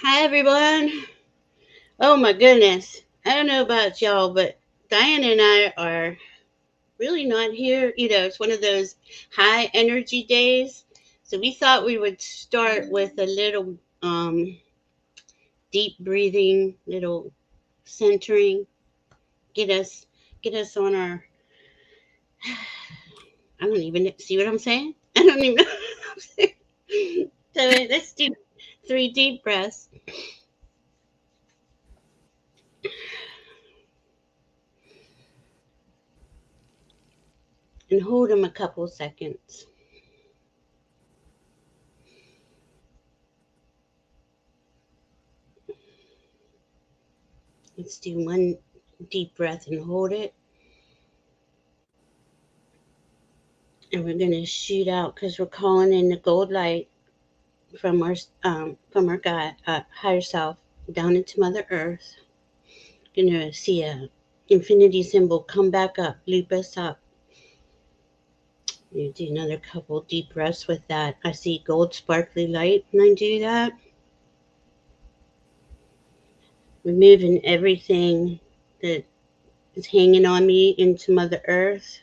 Hi, everyone. Oh, my goodness. I don't know about y'all, but Diana and I are really not here. It's one of those high energy days. So we thought we would start with a little deep breathing, little centering, get us get us on our I don't even see what I'm saying. I don't even know what I'm saying. So let's do 3 deep breaths and hold them a couple seconds. Let's do one deep breath and hold it. And we're going to shoot out because we're calling in the gold light from our God, higher self, down into Mother Earth. You're gonna see a infinity symbol come back up, loop us up. You do another couple deep breaths with that. I see gold sparkly light when I do that. Removing everything that is hanging on me into Mother Earth.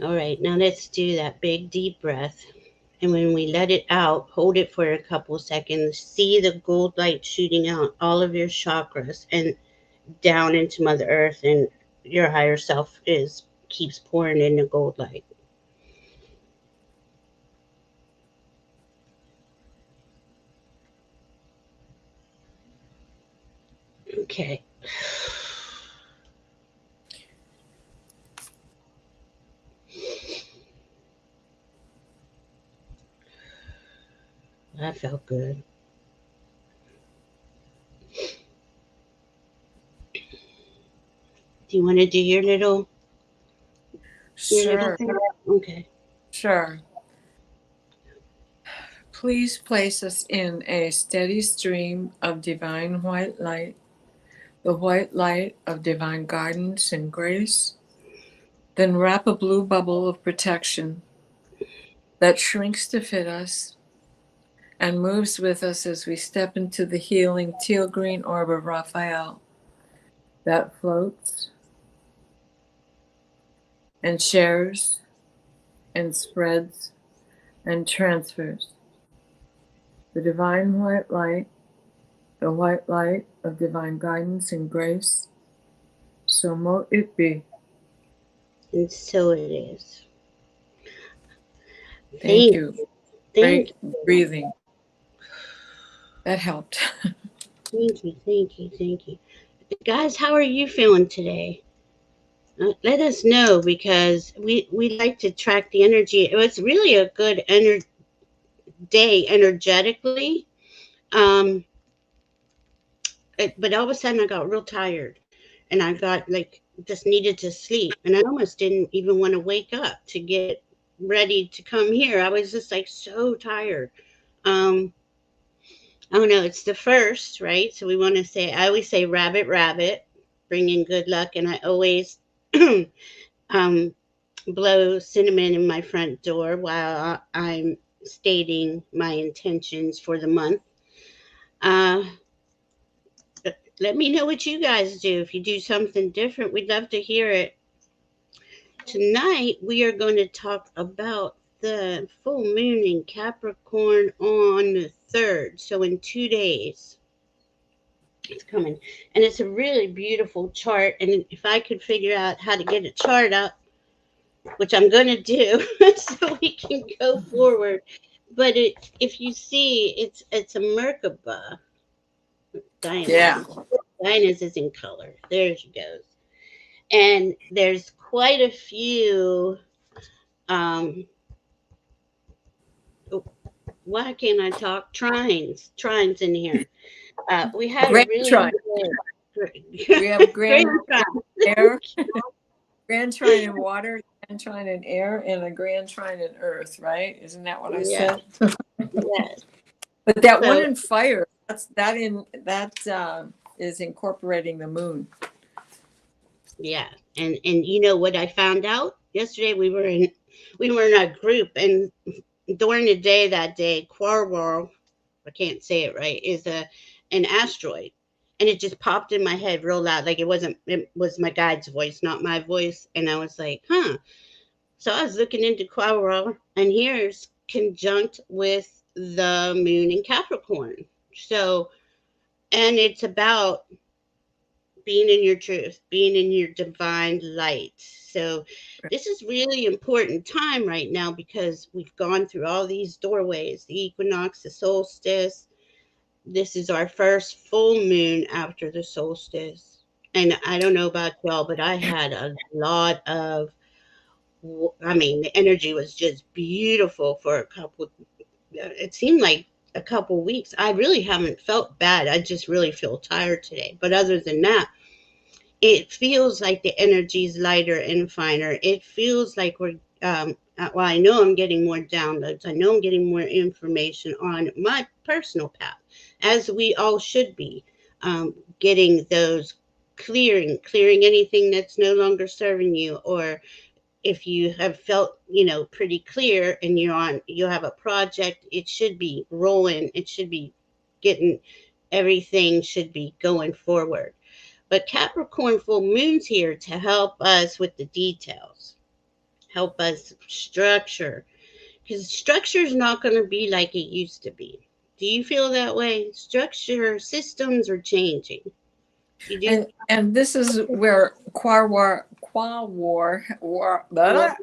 All right, now let's do that big deep breath. And when we let it out, hold it for a couple seconds. See the gold light shooting out all of your chakras and down into Mother Earth, and your higher self is keeps pouring in the gold light. Okay. That felt good. Do you want to do your little Sure, thing? Okay. sure. Please place us in a steady stream of divine white light, the white light of divine guidance and grace. Then wrap a blue bubble of protection that shrinks to fit us and moves with us as we step into the healing teal green orb of Raphael that floats and shares and spreads and transfers. The divine white light, the white light of divine guidance and grace, so mote it be. And so it is. Thank Thank you. you. Thank Great you. breathing. That helped. Thank you. Thank you. Thank you. Guys, how are you feeling today? Let us know because we like to track the energy. It was really a good day energetically. Um, but all of a sudden I got real tired and I got like just needed to sleep and I almost didn't even want to wake up to get ready to come here. I was just like so tired. Um, I don't know. It's the first, right? So we want to say, I always say rabbit, rabbit, bringing good luck. And I always um, blow cinnamon in my front door while I'm stating my intentions for the month. Uh, let me know what you guys do. If you do something different, we'd love to hear it. Tonight, we are going to talk about the full moon in Capricorn on the 3rd. So, in 2 days, it's coming. And it's a really beautiful chart. And if I could figure out how to get a chart up, which I'm going to do, so we can go forward. But if you see, it's a Merkaba. Yeah. Diana's is in color. There she goes. And there's quite a few. Um, oh, why can't I talk? Trines in here. We had a Grand really trine. good We have grand grand trine. air, grand trine in water, grand trine in air, and a grand trine in earth, right? Isn't that what I Yeah, said? yes. But that one So in fire, that is incorporating the moon. yeah, and you know what I found out yesterday? We were in a group, and during the day that day, Quarwell, I can't say it right, is a an asteroid. And it just popped in my head real loud. Like it was my guide's voice, not my voice. And I was like, huh. So I was looking into Quarwell, and here's conjunct with the moon in Capricorn. So, and it's about being in your truth, being in your divine light. So this is really important time right now because we've gone through all these doorways, the equinox, the solstice. This is our first full moon after the solstice. And I don't know about y'all, but I had a lot of, I mean, the energy was just beautiful for a couple, it seemed like a couple weeks. I really haven't felt bad. I just really feel tired today. But other than that, it feels like the energy is lighter and finer. It feels like well, I know I'm getting more downloads. I know I'm getting more information on my personal path, as we all should be, getting those clearing anything that's no longer serving you, or if you have felt, pretty clear and you have a project, it should be rolling. It should be getting, everything should be going forward. But Capricorn full moon's here to help us with the details, help us structure, because structure is not going to be like it used to be. Do you feel that way? Structure systems are changing. You do? And this is where blah,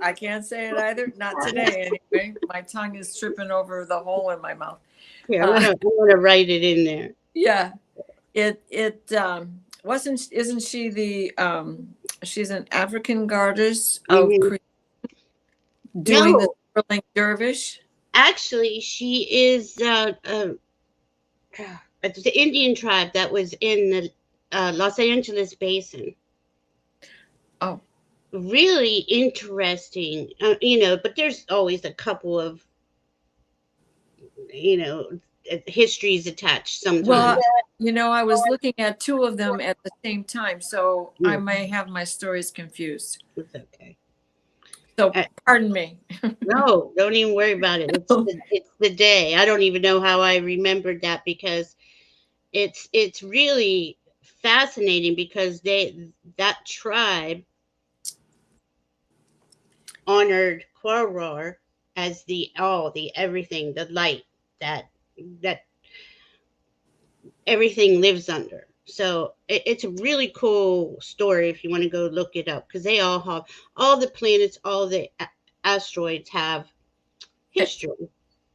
I can't say it either. Not today, anyway. My tongue is tripping over the hole in my mouth. Here, I'm gonna write it in there. Yeah, it wasn't. Isn't she the she's an African goddess of Hmm. doing the No, swirling dervish? actually, she is the Indian tribe that was in the Los Angeles basin. Oh, Really interesting, but there's always a couple of, you know, histories attached sometimes. well, I was looking at two of them at the same time, so I Mm, may have my stories confused. it's okay. So Uh, pardon me. no, don't even worry about it. It's the day. I don't even know how I remembered that because it's really fascinating because that tribe honored Koror as the all, the everything, the light that that everything lives under. So it's a really cool story if you want to go look it up because they all have, all the planets, all the asteroids have history.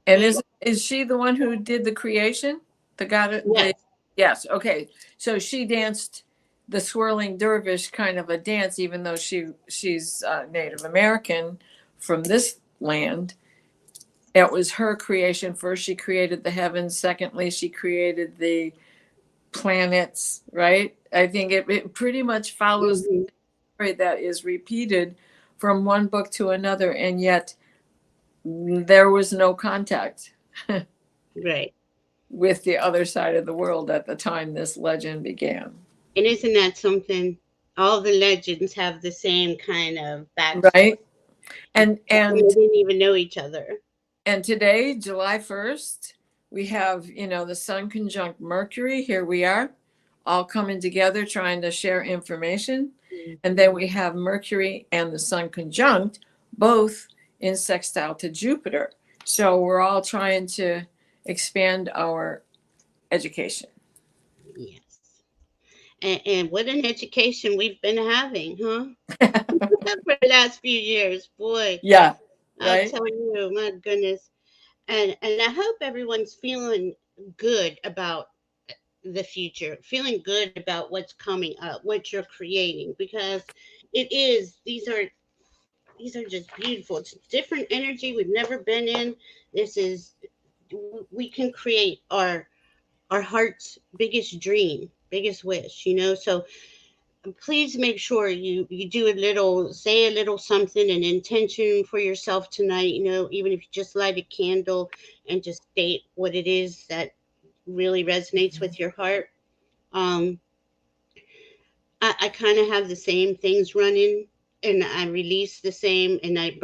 And is she the one who did the creation? The god, the Yes. yes. Okay, so she danced the swirling dervish kind of a dance, even though she's Native American from this land. It was her creation. First, she created the heavens. Secondly, she created the planets. Right? I think it pretty much follows the Hmm. story that is repeated from one book to another, and yet there was no contact Right. with the other side of the world at the time this legend began. And isn't that something? All the legends have the same kind of backstory. Right? And And they didn't even know each other. today, July 1st, we have, the sun conjunct Mercury. Here we are, all coming together trying to share information. And then we have Mercury and the sun conjunct, both in sextile to Jupiter. So we're all trying to expand our education. Yes. And what an education we've been having, huh? For the last few years, boy. Yeah, I'll right? tell you, my goodness. And I hope everyone's feeling good about the future, feeling good about what's coming up, what you're creating, because these are just beautiful. It's different energy we've never been in. This is, we can create our heart's biggest dream, biggest wish, so please make sure you do a little, say a little something, an intention for yourself tonight, even if you just light a candle and just state what it is that really resonates with your heart. um I kind of have the same things running. and I release the same, and I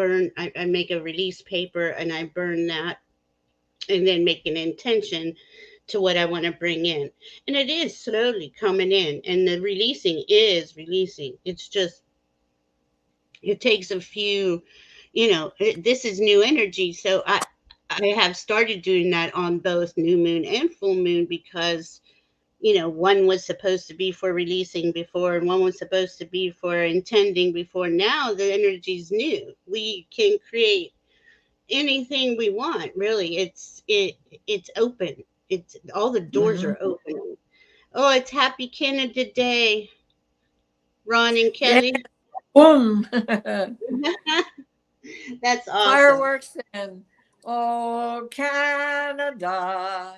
make a release paper and I burn that, and then make an intention to what I want to bring in. And it is slowly coming in, and the releasing is releasing. It's just, it takes a few, this is new energy. So I have started doing that on both new moon and full moon because, one was supposed to be for releasing before, and one was supposed to be for intending before. Now the energy's new. We can create anything we want, really. It's open. It's all the doors Mm-hmm. are open. Oh, it's Happy Canada Day, Ron and Yeah. Kelly. Boom. That's awesome. Fireworks and oh, Canada.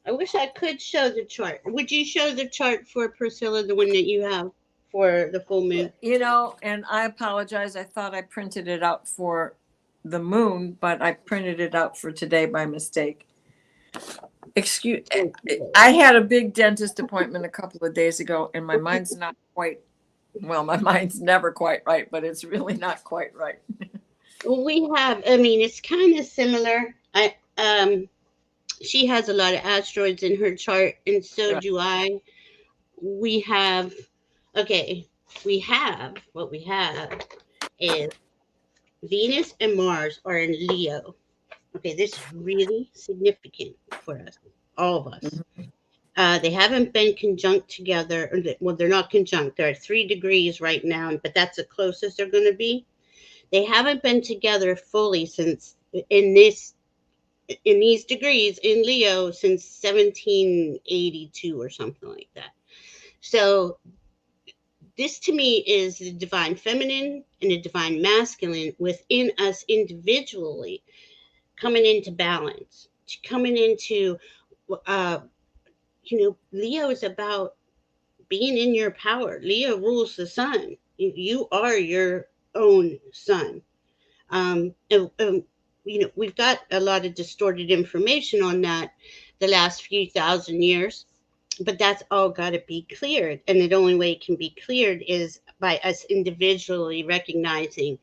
I wish I could show the chart. Would you show the chart for Priscilla, the one that you have for the full moon? And I apologize. I thought I printed it out for the moon, but I printed it out for today by mistake. Excuse, I had a big dentist appointment a couple of days ago, and my mind's not quite, well, my mind's never quite right, but it's really not quite right. Well, I mean, it's kind of similar. She has a lot of asteroids in her chart, and so Right. do I. We have, okay, what we have is Venus and Mars are in Leo. Okay, this is really significant for us, all of us. They haven't been conjunct together. Well, they're not conjunct. They're at 3 degrees right now, but that's the closest they're going to be. They haven't been together fully since in this in these degrees in Leo since 1782 or something like that. So this to me is the divine feminine and the divine masculine within us individually coming into balance, coming into, uh, Leo is about being in your power. Leo rules the sun. You are your own sun. We've got a lot of distorted information on that the last few thousand years, but that's all got to be cleared. And the only way it can be cleared is by us individually recognizing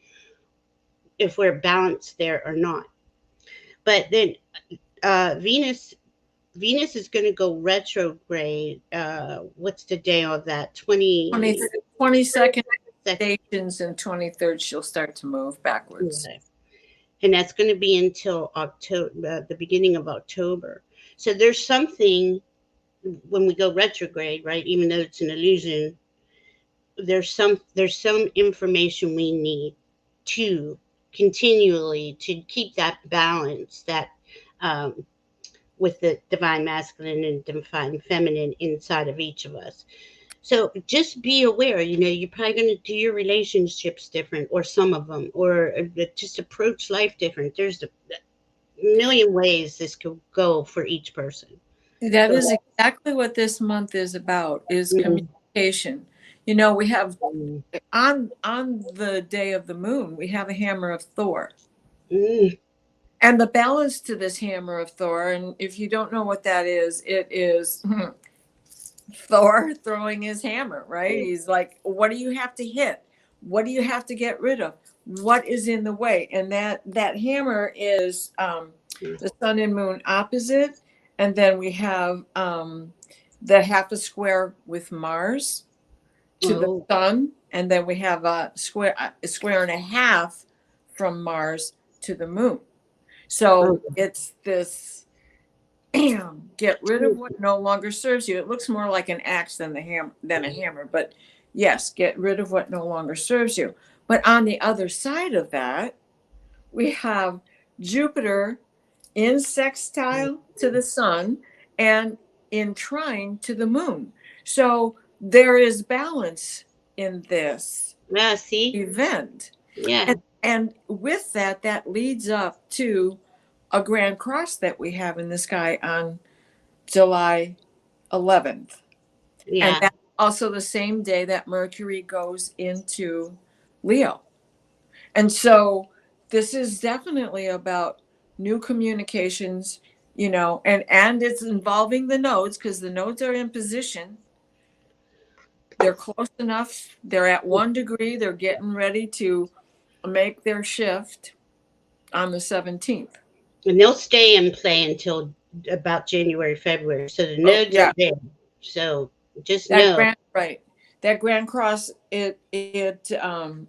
if we're balanced there or not. But then Venus is going to go retrograde. What's the day of that? 22nd stations and 23rd, she'll start to move backwards. And that's going to be until October, the beginning of October. So there's something when we go retrograde, right? Even though it's an illusion, there's some information we need to continually to keep that balance, that with the divine masculine and divine feminine inside of each of us. So just be aware, you're probably going to do your relationships different, or some of them, or just approach life different. There's a million ways this could go for each person. That is exactly what this month is about, is communication. We have on the day of the moon, we have a hammer of Thor. And the balance to this hammer of Thor, and if you don't know what that is, it is Thor throwing his hammer, right? He's like, what do you have to hit? What do you have to get rid of? What is in the way? And that hammer is the sun and moon opposite. And then we have the half a square with Mars to the sun. And then we have a square and a half from Mars to the moon. So it's this, get rid of what no longer serves you. It looks more like an axe than a hammer, but yes, get rid of what no longer serves you. But on the other side of that, we have Jupiter in sextile to the sun and in trine to the moon. So there is balance in this event. Yeah. And with that leads up to a grand cross that we have in the sky on July 11th. Yeah. And that's also the same day that Mercury goes into Leo. And so this is definitely about new communications, and it's involving the nodes, because the nodes are in position. they're close enough. They're at 1 degree. They're getting ready to make their shift on the 17th. And they'll stay in play until about January, February. So the Oh, nodes are yeah. there. So just That know. grand, right. That grand cross, it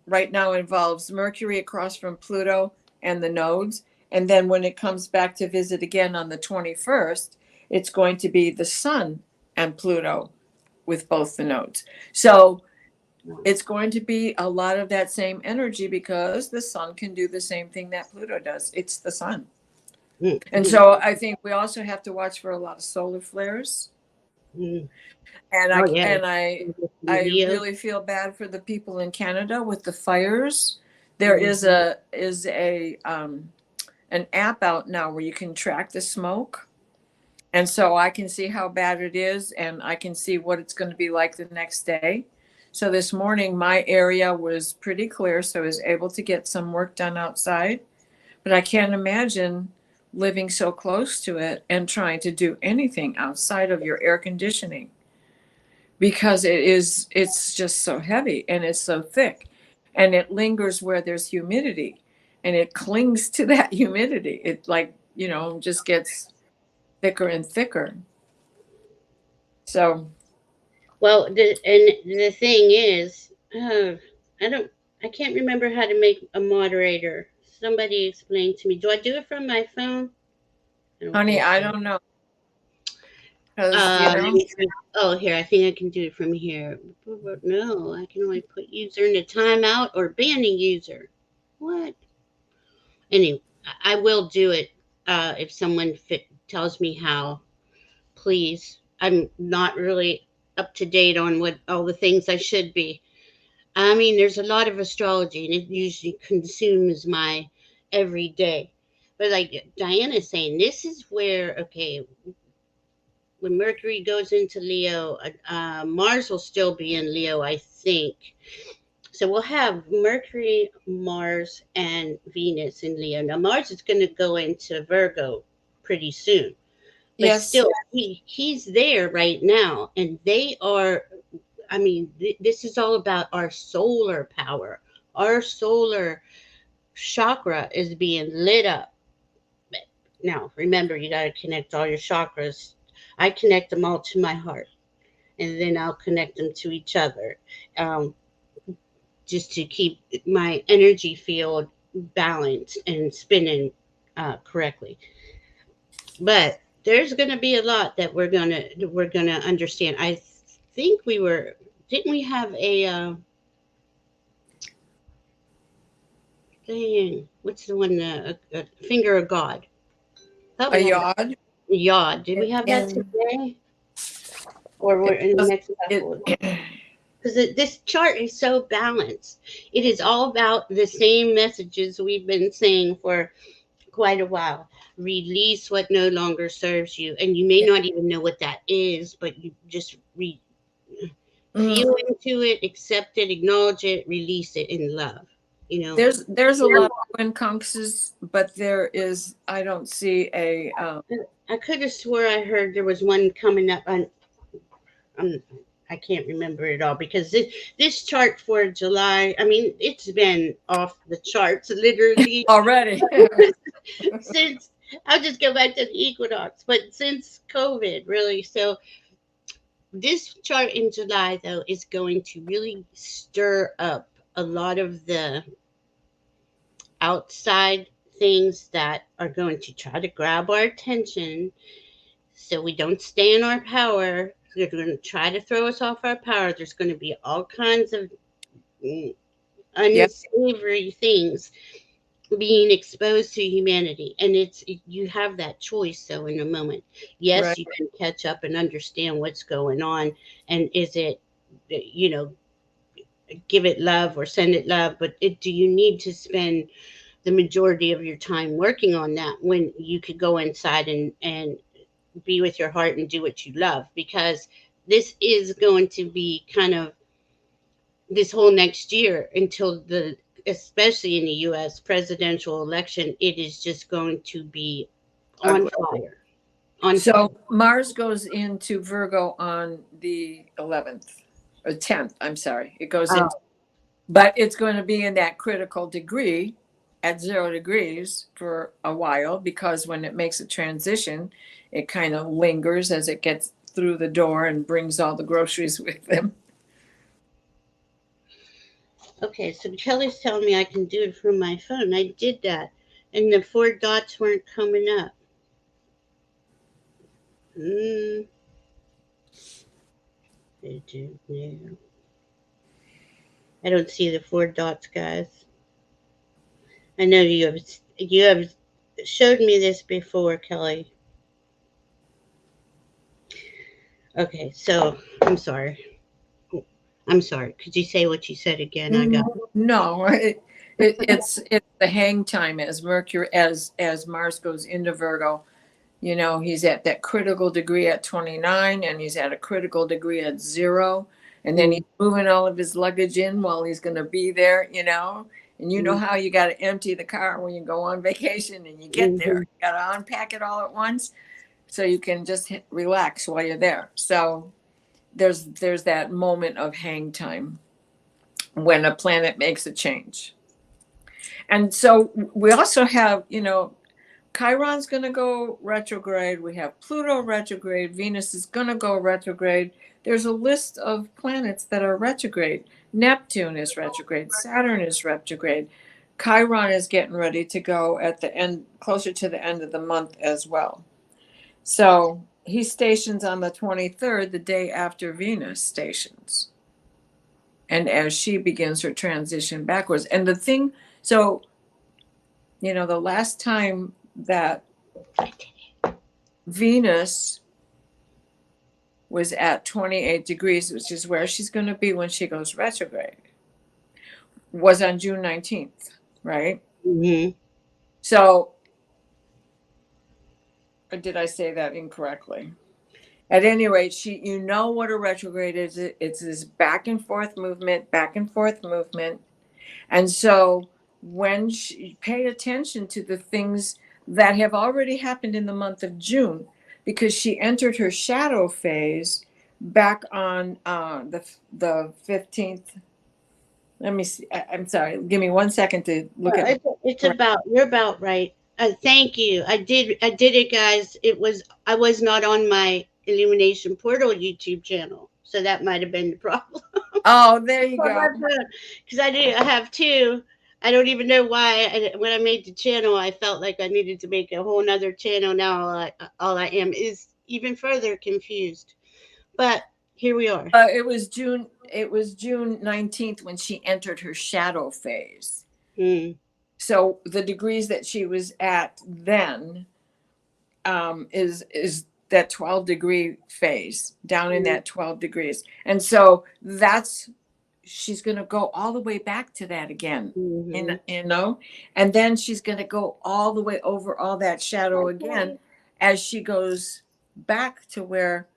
right now involves Mercury across from Pluto and the nodes. And then when it comes back to visit again on the 21st, it's going to be the Sun and Pluto with both the nodes. So it's going to be a lot of that same energy because the Sun can do the same thing that Pluto does. It's the Sun. And so I think we also have to watch for a lot of solar flares. Mm. And Oh yeah. I Leo. really feel bad for the people in Canada with the fires. There is a an app out now where you can track the smoke. And so I can see how bad it is, and I can see what it's going to be like the next day. So this morning, my area was pretty clear, so I was able to get some work done outside. But I can't imagine living so close to it and trying to do anything outside of your air conditioning, because it's just so heavy and it's so thick, and it lingers where there's humidity, and it clings to that humidity. It, like, just gets thicker and thicker. So Well, the thing is, I don't, I can't remember how to make a moderator. Somebody explained to me. Do I do it from my phone? I don't honey, think I so. don't know, because Oh, here, I think I can do it from here. No, I can only put user in a timeout or ban a user. What? Anyway, I will do it if someone tells me how. Please, I'm not really up to date on what all the things I should be. I mean, there's a lot of astrology, and it usually consumes my every day. But like Diana's saying, this is where, okay, when Mercury goes into Leo, Mars will still be in Leo, I think. So we'll have Mercury, Mars, and Venus in Leo. Now Mars is going to go into Virgo pretty soon, but yes, still, he's there right now, and they are. I mean, this is all about our solar power. Our solar chakra is being lit up. Now, remember, you got to connect all your chakras. I connect them all to my heart, and then I'll connect them to each other, um, just to keep my energy field balanced and spinning correctly. But there's going to be a lot that we're gonna understand. I think we were didn't we have a thing? What's the one? A finger of God. Thought a we had yod. Yod. Did we have that And today, or we're it in the does next it couple? Because this chart is so balanced. It is all about the same messages we've been saying for quite a while. Release what no longer serves you, and you may yeah. not even know what that is, but you just Mm. feel into it, accept it, acknowledge it, release it in love. You know, There's a lot of quincunxes, but there is, I don't see a I could have swore I heard there was one coming up on. Um, I can't remember it all because this chart for July. I mean, it's been off the charts literally already. since. I'll just go back to the equinox, but since COVID, really. So this chart in July, though, is going to really stir up a lot of the outside things that are going to try to grab our attention so we don't stay in our power. They're going to try to throw us off our power. There's going to be all kinds of Yep, unsavory things being exposed to humanity, and it's you have that choice. So in a moment, yes, right. you can catch up and understand what's going on, and is it, you know, give it love or send it love, but do you need to spend the majority of your time working on that when you could go inside and be with your heart and do what you love? Because this is going to be kind of this whole next year until the, especially in the US presidential election, it is just going to be on fire. On fire. So Mars goes into Virgo on the 11th. or 10th, I'm sorry. It goes Oh, into, but it's going to be in that critical degree at 0 degrees for a while, because when it makes a transition, it kind of lingers as it gets through the door and brings all the groceries with them. okay. So Kelly's telling me I can do it from my phone. I did that, and the 4 dots weren't coming up. Mm, I do now. I don't see the 4 dots, guys. I know you have showed me this before, Kelly. Okay, so I'm sorry. I'm sorry. Could you say what you said again? I got. No, it's the hang time as Mercury, as Mars goes into Virgo. You know, he's at that critical degree at 29, and he's at a critical degree at 0. And then he's Mm, moving all of his luggage in while he's going to be there, you know. And you know mm, how you got to empty the car when you go on vacation and you get there. mhm. You got to unpack it all at once so you can just relax while you're there. So there's that moment of hang time when a planet makes a change. And so we also have, you know, Chiron's going to go retrograde. We have Pluto retrograde. Venus is going to go retrograde. There's a list of planets that are retrograde. Neptune is retrograde. Saturn is retrograde. Chiron is getting ready to go at the end, closer to the end of the month as well. So he stations on the 23rd, the day after Venus stations. And as she begins her transition backwards. And the thing, so, you know, the last time that Venus was at 28 degrees, which is where she's going to be when she goes retrograde, was on June 19th, right? Mhm. So, or did I say that incorrectly? At any rate, you know what a retrograde is. It's this back and forth movement, back and forth movement. And so when she pay attention to the things that have already happened in the month of June, because she entered her shadow phase back on the 15th. Let me see. I'm sorry. Give me 1 second to look at. It's about you're about right. Thank you. I did it, guys. I was not on my Illumination Portal YouTube channel, so that might have been the problem. Oh, there you go. Because I have two. I don't even know why. When I made the channel, I felt like I needed to make a whole nother channel. Now all I am is even further confused. But here we are. It was June. It was June 19th when she entered her shadow phase. Hmm. So the degrees that she was at then is that 12-degree phase, down in that 12 degrees. And so that's, she's going to go all the way back to that again, Mm-hmm. you know, and then she's going to go all the way over all that shadow again as she goes back to where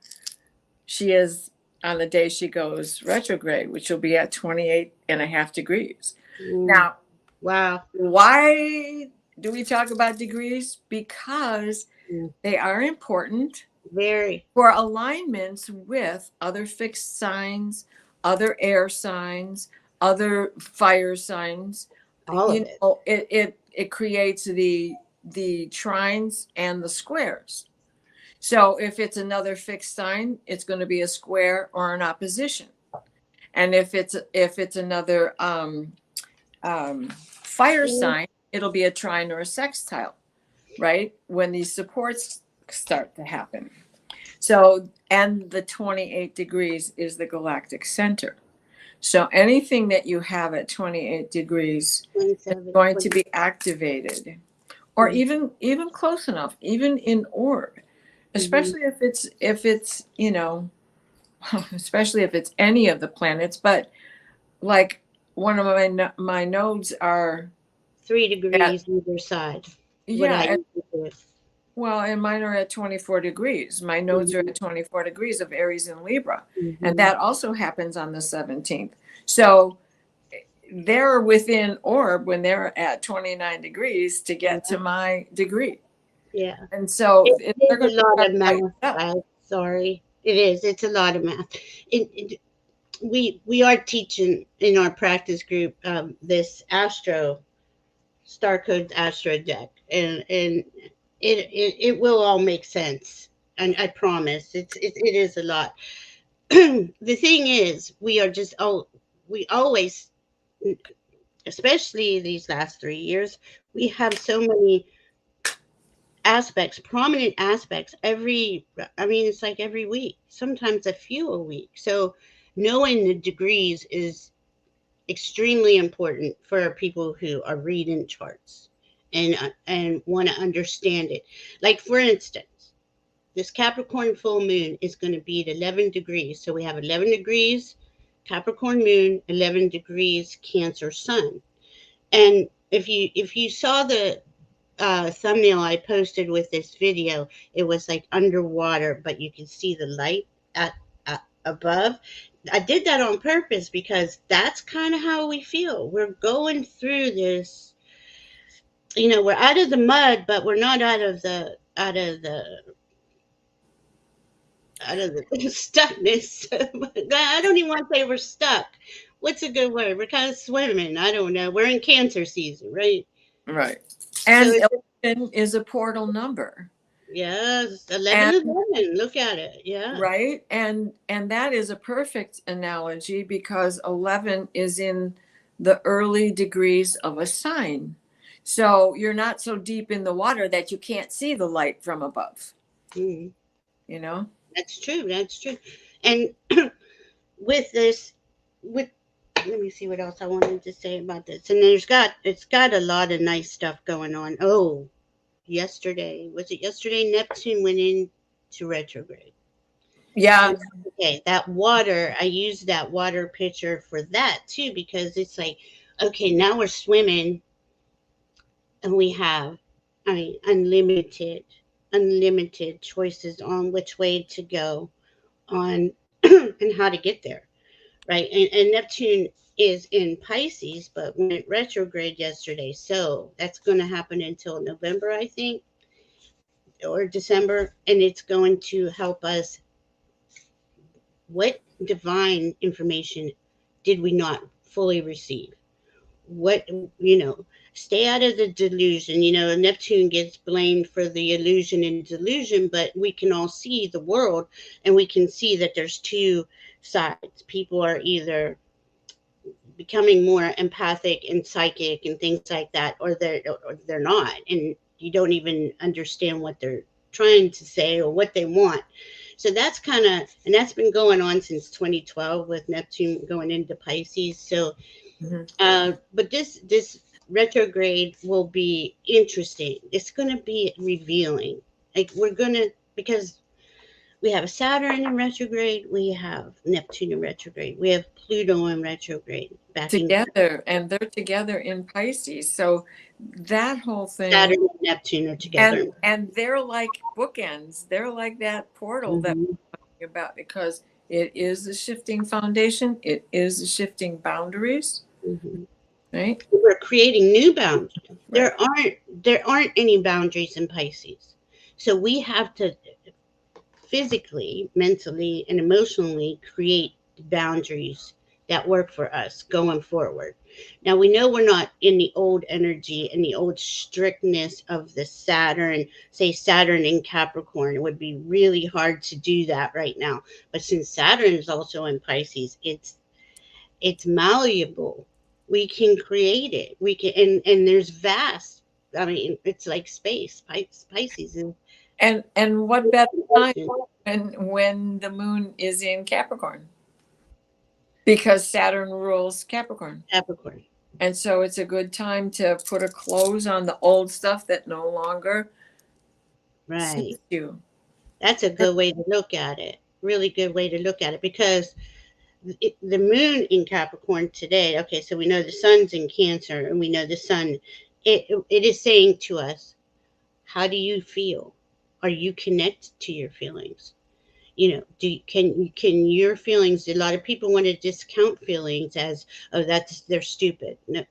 she is on the day she goes retrograde, which will be at 28.5 degrees. Now, Wow. why do we talk about degrees? Because Mm. they are important Very. for alignments with other fixed signs, other air signs, other fire signs. All of You it. know, it creates the trines and the squares. So if it's another fixed sign, it's going to be a square or an opposition. And if it's another fire sign, it'll be a trine or a sextile, right? When these supports start to happen. So, and the 28 degrees is the galactic center. So anything that you have at 28 degrees is 27, going to 20. be activated, or even close enough, even in orb, especially if it's you know, especially if it's any of the planets. But like one of my nodes are 3 degrees at, either side. What yeah, I at, usually do. well, and mine are at 24 degrees. My nodes are Mhm, at 24 degrees of Aries and Libra, and mhm. that also happens on the 17th. So they're within orb when they're at 29 degrees to get Yeah, to my degree. yeah. And so It if they're is going a to lot start of lighting math, up. guys. Sorry. It is. It's a lot of math. we are teaching in our practice group this Star Codes Astro deck, and it will all make sense, and I promise it is a lot. The thing is, we always, especially these last 3 years, we have so many aspects, prominent aspects every, I mean, it's like every week, sometimes a few a week. So knowing the degrees is extremely important for people who are reading charts and want to understand it. Like for instance, this Capricorn full moon is going to be at 11 degrees. So we have 11 degrees Capricorn moon, 11 degrees Cancer sun. And if you saw the thumbnail I posted with this video, it was like underwater, but you can see the light at above. I did that on purpose because that's kind of how we feel. We're going through this, we're out of the mud, but we're not out of the stuckness. I don't even want to say we're stuck. What's a good word? We're kind of swimming. I don't know. We're in Cancer season, right? Right. So And it's 11 is a portal number. yes, 11 And 11. Look at it. Yeah. right. And that is a perfect analogy because 11 is in the early degrees of a sign. So you're not so deep in the water that you can't see the light from above, Mhm. you know? That's true. That's true. And with this, with let me see what else I wanted to say about this. And it's got a lot of nice stuff going on. Oh, yesterday, was it yesterday? Neptune went into retrograde. Yeah. And okay, that water, I used that water picture for that too, because it's like, okay, now we're swimming and we have, I mean, unlimited choices on which way to go on and how to get there, right? And Neptune is in Pisces, but went retrograde yesterday. So that's going to happen until November, I think, or December. And it's going to help us. What divine information did we not fully receive? What, stay out of the delusion. Neptune gets blamed for the illusion and delusion, but we can all see the world and we can see that there's two sides. People are either becoming more empathic and psychic and things like that, or they're not, and you don't even understand what they're trying to say or what they want. So that's kind of, and that's been going on since 2012 with Neptune going into Pisces. So Mhm. but this retrograde will be interesting. It's going to be revealing. Like we're going to, because we have Saturn in retrograde, we have Neptune in retrograde, we have Pluto in retrograde, backing Together, and they're together in Pisces. So that whole thing, Saturn and Neptune are and together. they're like bookends. They're like that portal that Hmm. we're talking about because it is the shifting foundation, it is the shifting boundaries, Hmm. right? We're creating new boundaries. Right. There aren't any boundaries in Pisces, so we have to physically, mentally, and emotionally create boundaries that work for us going forward. Now we know we're not in the old energy and the old strictness of the Saturn, say Saturn in Capricorn. It would be really hard to do that right now. But since Saturn is also in Pisces, it's malleable. We can create it. We can, and there's vast. I mean, it's like space. Pisces is And what better time when the moon is in Capricorn? Because Saturn rules Capricorn. Capricorn. And so it's a good time to put a close on the old stuff that no longer Right. suits you. That's a good way to look at it. Really good way to look at it, because the moon in Capricorn today. Okay, so we know the sun's in Cancer, and we know the sun. It is saying to us, how do you feel? Are you connected to your feelings? Can your feelings? A lot of people want to discount feelings as, oh, that's they're stupid. No,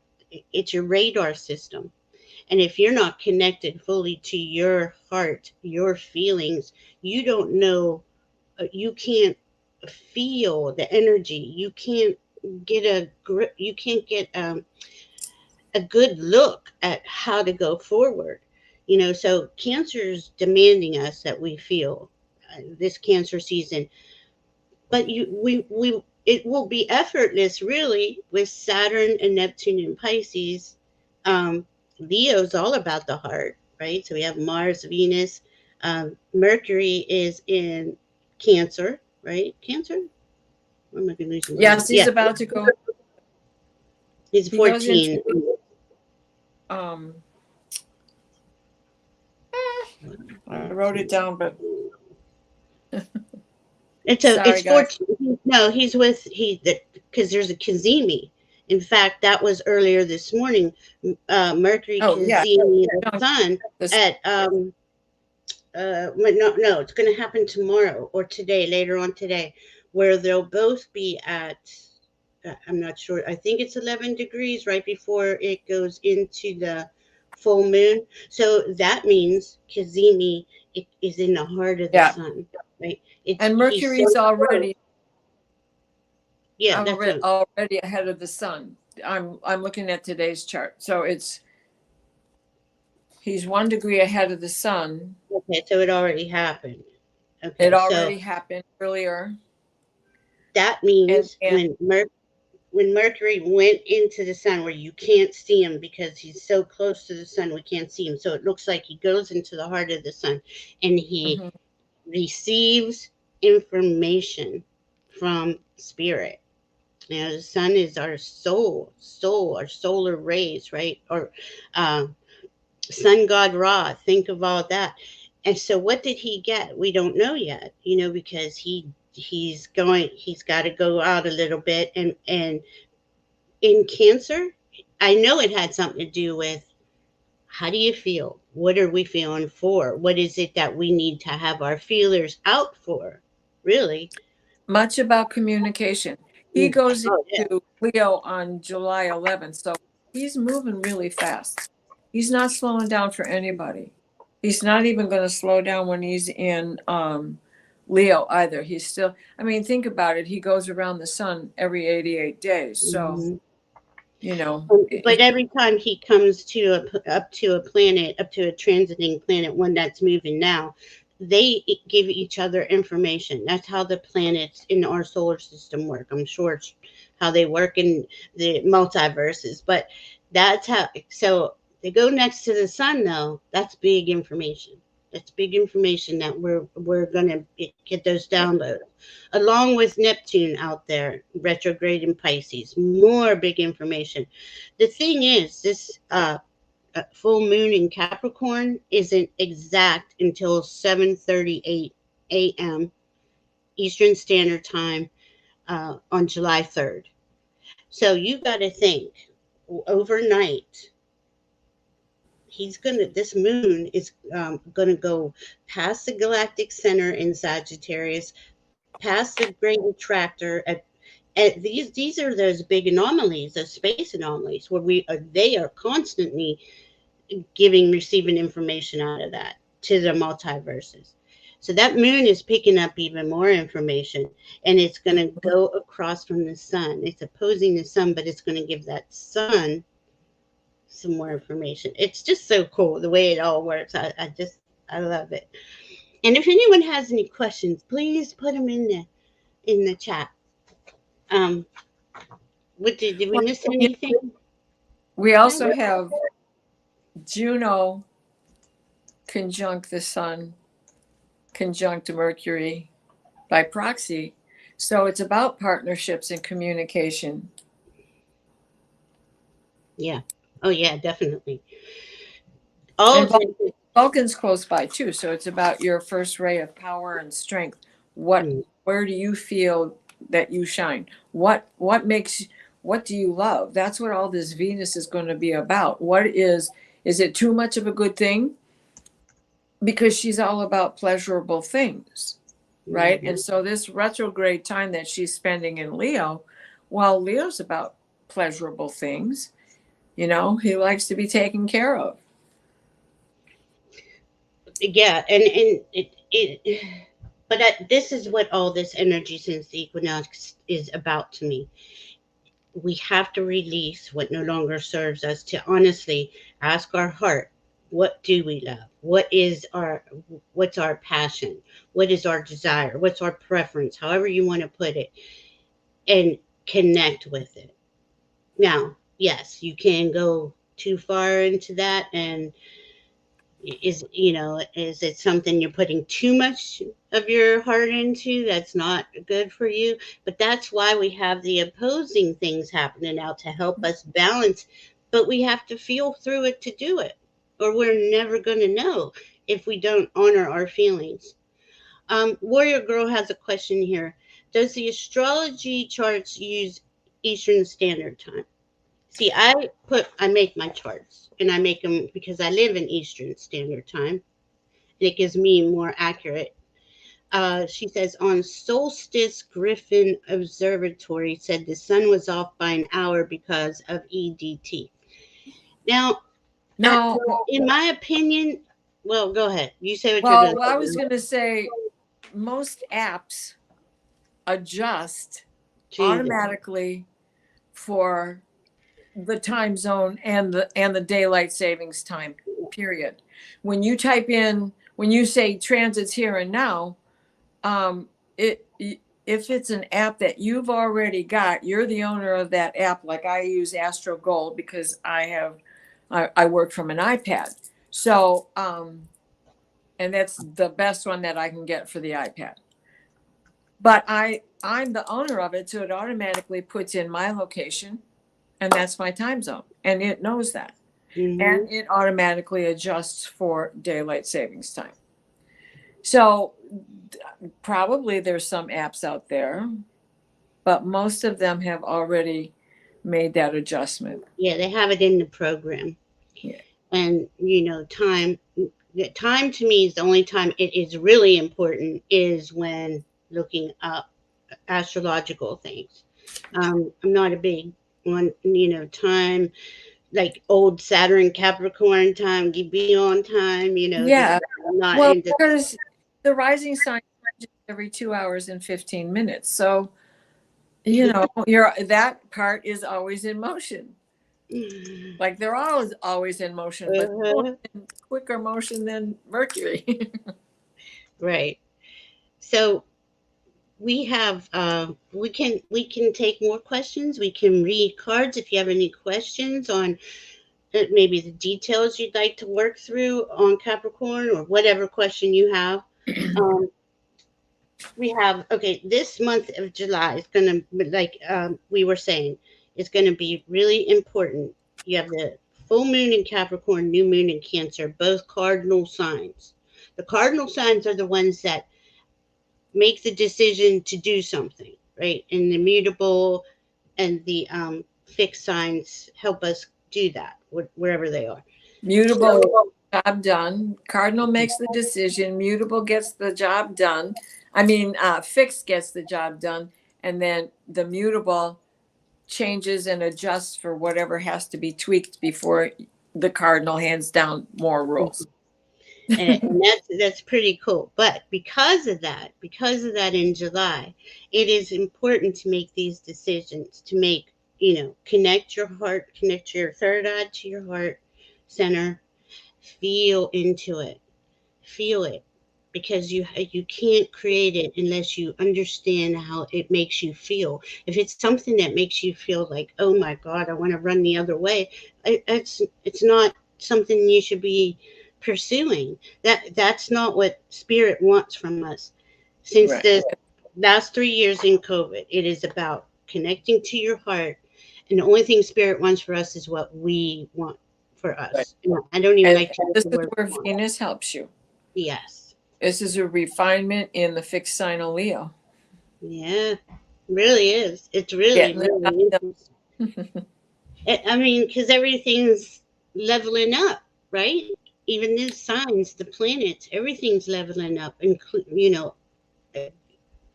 it's your radar system. And if you're not connected fully to your heart, your feelings, you don't know, you can't feel the energy. You can't get a grip. You can't get a good look at how to go forward. So cancer's demanding us that we feel this cancer season, but we it will be effortless really with Saturn and Neptune and Pisces. um Leo's all about the heart, right? So we have Mars, Venus. Mercury is in Cancer, right? Cancer. Where am I losing my mind? Yes, he's Yeah, about to go. he's He goes into 14. um. I wrote it down, but It's sorry, guys. 14. No, he's with he because there's a Kazemi. In fact, that was earlier this morning. Mercury Oh yeah, Kazemi the no, Sun this. at no, it's going to happen tomorrow or today, later on today, where they'll both be at. I'm not sure. I think it's 11 degrees right before it goes into the full moon. So that means Kazemi is in the heart of the Yeah, sun, right? It's and he's so Mercury's close. Yeah, that's a already ahead of the sun. I'm looking at today's chart, so he's 1 degree ahead of the sun. okay. So it already happened. It Okay, so already happened earlier, that and means and when Mercury went into the sun, where you can't see him because he's so close to the sun, we can't see him. So it looks like he goes into the heart of the sun, and he mhm. receives information from spirit. The sun is our our solar rays, right? Or uh, sun god Ra. Think of all that. And so, what did he get? We don't know yet, because he's got to go out a little bit, and in Cancer, I know it had something to do with how do you feel? What are we feeling for? What is it that we need to have our feelers out for? Really? Much about communication. He Mm. goes Oh yeah. into Leo on July 11th, so he's moving really fast. He's not slowing down for anybody. He's not even going to slow down when he's in Leo either. He's still, I mean, think about it. He goes around the sun every 88 days. So, Mhm. you know, But every time he comes up to a planet, up to a transiting planet, one that's moving now, they give each other information. That's how the planets in our solar system work. I'm sure it's how they work in the multiverses, but that's how. So they go next to the sun, though. That's big information. That's big information that we're gonna get those downloads, along with Neptune out there retrograde in Pisces. More big information. The thing is, this full moon in Capricorn isn't exact until 7:38 a.m. Eastern Standard Time on July 3rd. So you got to think overnight. This moon is gonna go past the galactic center in Sagittarius, past the great attractor at these are those big anomalies, those space anomalies where they are constantly receiving information out of that to the multiverses. So that moon is picking up even more information, and it's going to go across from the sun. It's opposing the sun, but it's going to give that sun some more information. It's just so cool the way it all works. I love it. And if anyone has any questions, please put them in the chat. Um, did we well, miss anything? we also have Juno conjunct the sun, conjunct Mercury by proxy. So it's about partnerships and communication. Yeah. Oh yeah, definitely. And All Vulcan's close by too. So it's about your first ray of power and strength. Where do you feel that you shine? What do you love? That's what all this Venus is going to be about. Is it too much of a good thing? Because she's all about pleasurable things, right? Mhm. And so this retrograde time that she's spending in Leo, while Leo's about pleasurable things, he likes to be taken care of. Yeah, and it But this is what all this energy since the equinox is about to me. We have to release what no longer serves us, to honestly ask our heart, what do we love? What's our passion? What is our desire? What's our preference? However you want to put it, and connect with it. Now, yes, you can go too far into that, and is it something you're putting too much of your heart into that's not good for you? But that's why we have the opposing things happening now, to help us balance. But we have to feel through it to do it, or we're never going to know if we don't honor our feelings. Warrior Girl has a question here. Does the astrology charts use Eastern Standard Time? See, I make my charts, and I make them because I live in Eastern Standard Time. And it gives me more accurate. She says on Solstice, Griffin Observatory said the sun was off by an hour because of EDT. Now, No, in my opinion, well, go ahead. You say what you're going well, to I was say. going to say most apps adjust Jesus. automatically for the time zone and the daylight savings time period. When you type in, when you say transits here and now, it if it's an app that you've already got, you're the owner of that app. Like I use Astro Gold because I work from an iPad. So and that's the best one that I can get for the iPad. But I'm the owner of it, so it automatically puts in my location, and that's my time zone, and it knows that. Mm-hmm. And it automatically adjusts for daylight savings time. So probably there's some apps out there, but most of them have already made that adjustment. Yeah, they have it in the program. Yeah. And, time to me is the only time it is really important is when looking up astrological things. I'm not a big one, time like old Saturn Capricorn time, be on time, Yeah. I'm not Well, into. because the rising sign changes every 2 hours and 15 minutes. So, that part is always in motion. Like they're always in motion, but Uh-huh. in quicker motion than Mercury. Right. So we can take more questions. We can read cards if you have any questions on maybe the details you'd like to work through on Capricorn, or whatever question you have. Um, we have, okay, this month of July is gonna, like we were saying, it's gonna be really important. You have the full moon in Capricorn, new moon in Cancer, both cardinal signs. The cardinal signs are the ones that make the decision to do something, right? And the mutable and the fixed signs help us do that, wherever they are. Mutable gets So, the job done. Cardinal makes the decision. Mutable gets the job done. I mean, fixed gets the job done. And then the mutable changes and adjusts for whatever has to be tweaked before the cardinal hands down more rules. and that's pretty cool. But because of that, in July, it is important to make these decisions, to make, connect your heart, connect your third eye to your heart center, feel into it, feel it, because you can't create it unless you understand how it makes you feel. If it's something that makes you feel like, oh my God, I want to run the other way, it's not something you should be pursuing. That's not what spirit wants from us. Since Right. the last 3 years in COVID, it is about connecting to your heart, and the only thing spirit wants for us is what we want for Right. us. I don't even And like to use this the is word where want. Venus helps you. Yes. This is a refinement in the fixed sign of Leo. Yeah, really is. It's really, Getting the job really done. is. I mean, because everything's leveling up, right? Even the signs, the planets, everything's leveling up. Uh,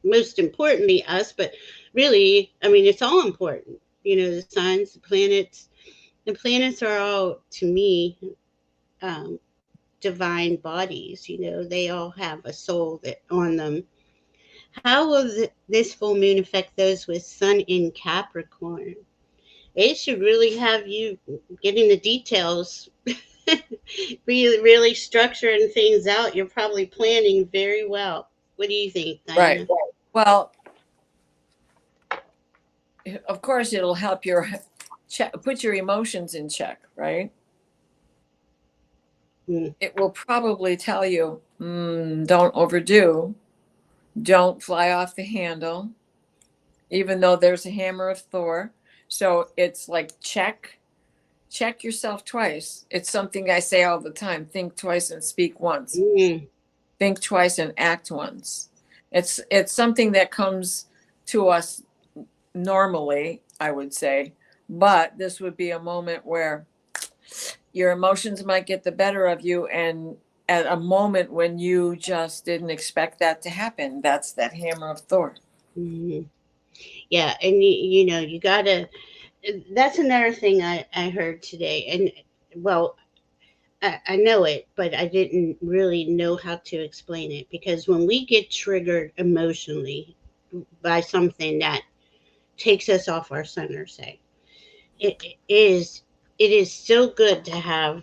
Most importantly, us, but really, I mean, it's all important. The signs, the planets. The planets are all, to me, um, divine bodies. They all have a soul that on them. How will this full moon affect those with Sun in Capricorn? It should really have you getting the details, really structuring things out. You're probably planning very well. What do you think, Right. Diana? Well, of course, it'll help your put your emotions in check, right? Mm. It will probably tell you, don't overdo, don't fly off the handle, even though there's a hammer of Thor. So it's like check yourself twice. It's something I say all the time: think twice and speak once. Mm. Think twice and act once. It's something that comes to us normally, I would say, but this would be a moment where your emotions might get the better of you, and at a moment when you just didn't expect that to happen. That's that hammer of Thor. Mm. Yeah, and you gotta. That's another thing I heard today, and well, I know it, but I didn't really know how to explain it because when we get triggered emotionally by something that takes us off our center, say, it is it is so good to have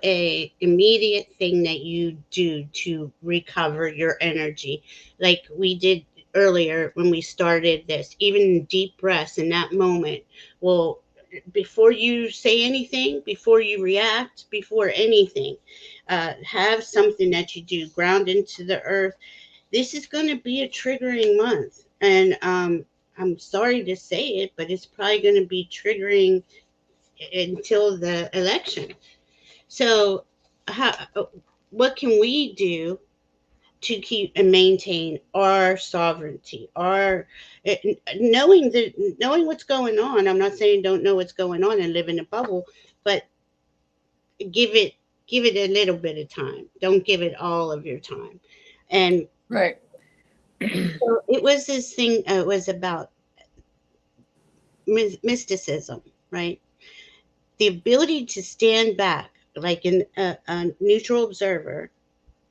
a immediate thing that you do to recover your energy, like we did earlier when we started this. Even deep breaths in that moment will, before you say anything, before you react, before anything, have something that you do, ground into the earth. This is going to be a triggering month, and I'm sorry to say it, but it's probably going to be triggering until the election. So, how, what can we do to keep and maintain our sovereignty, our eh, knowing what's going on? I'm not saying don't know what's going on and live in a bubble, but give it give it a little bit of time. Don't give it all of your time. And Right. so it was this thing. It was about mysticism, right? The ability to stand back like a neutral observer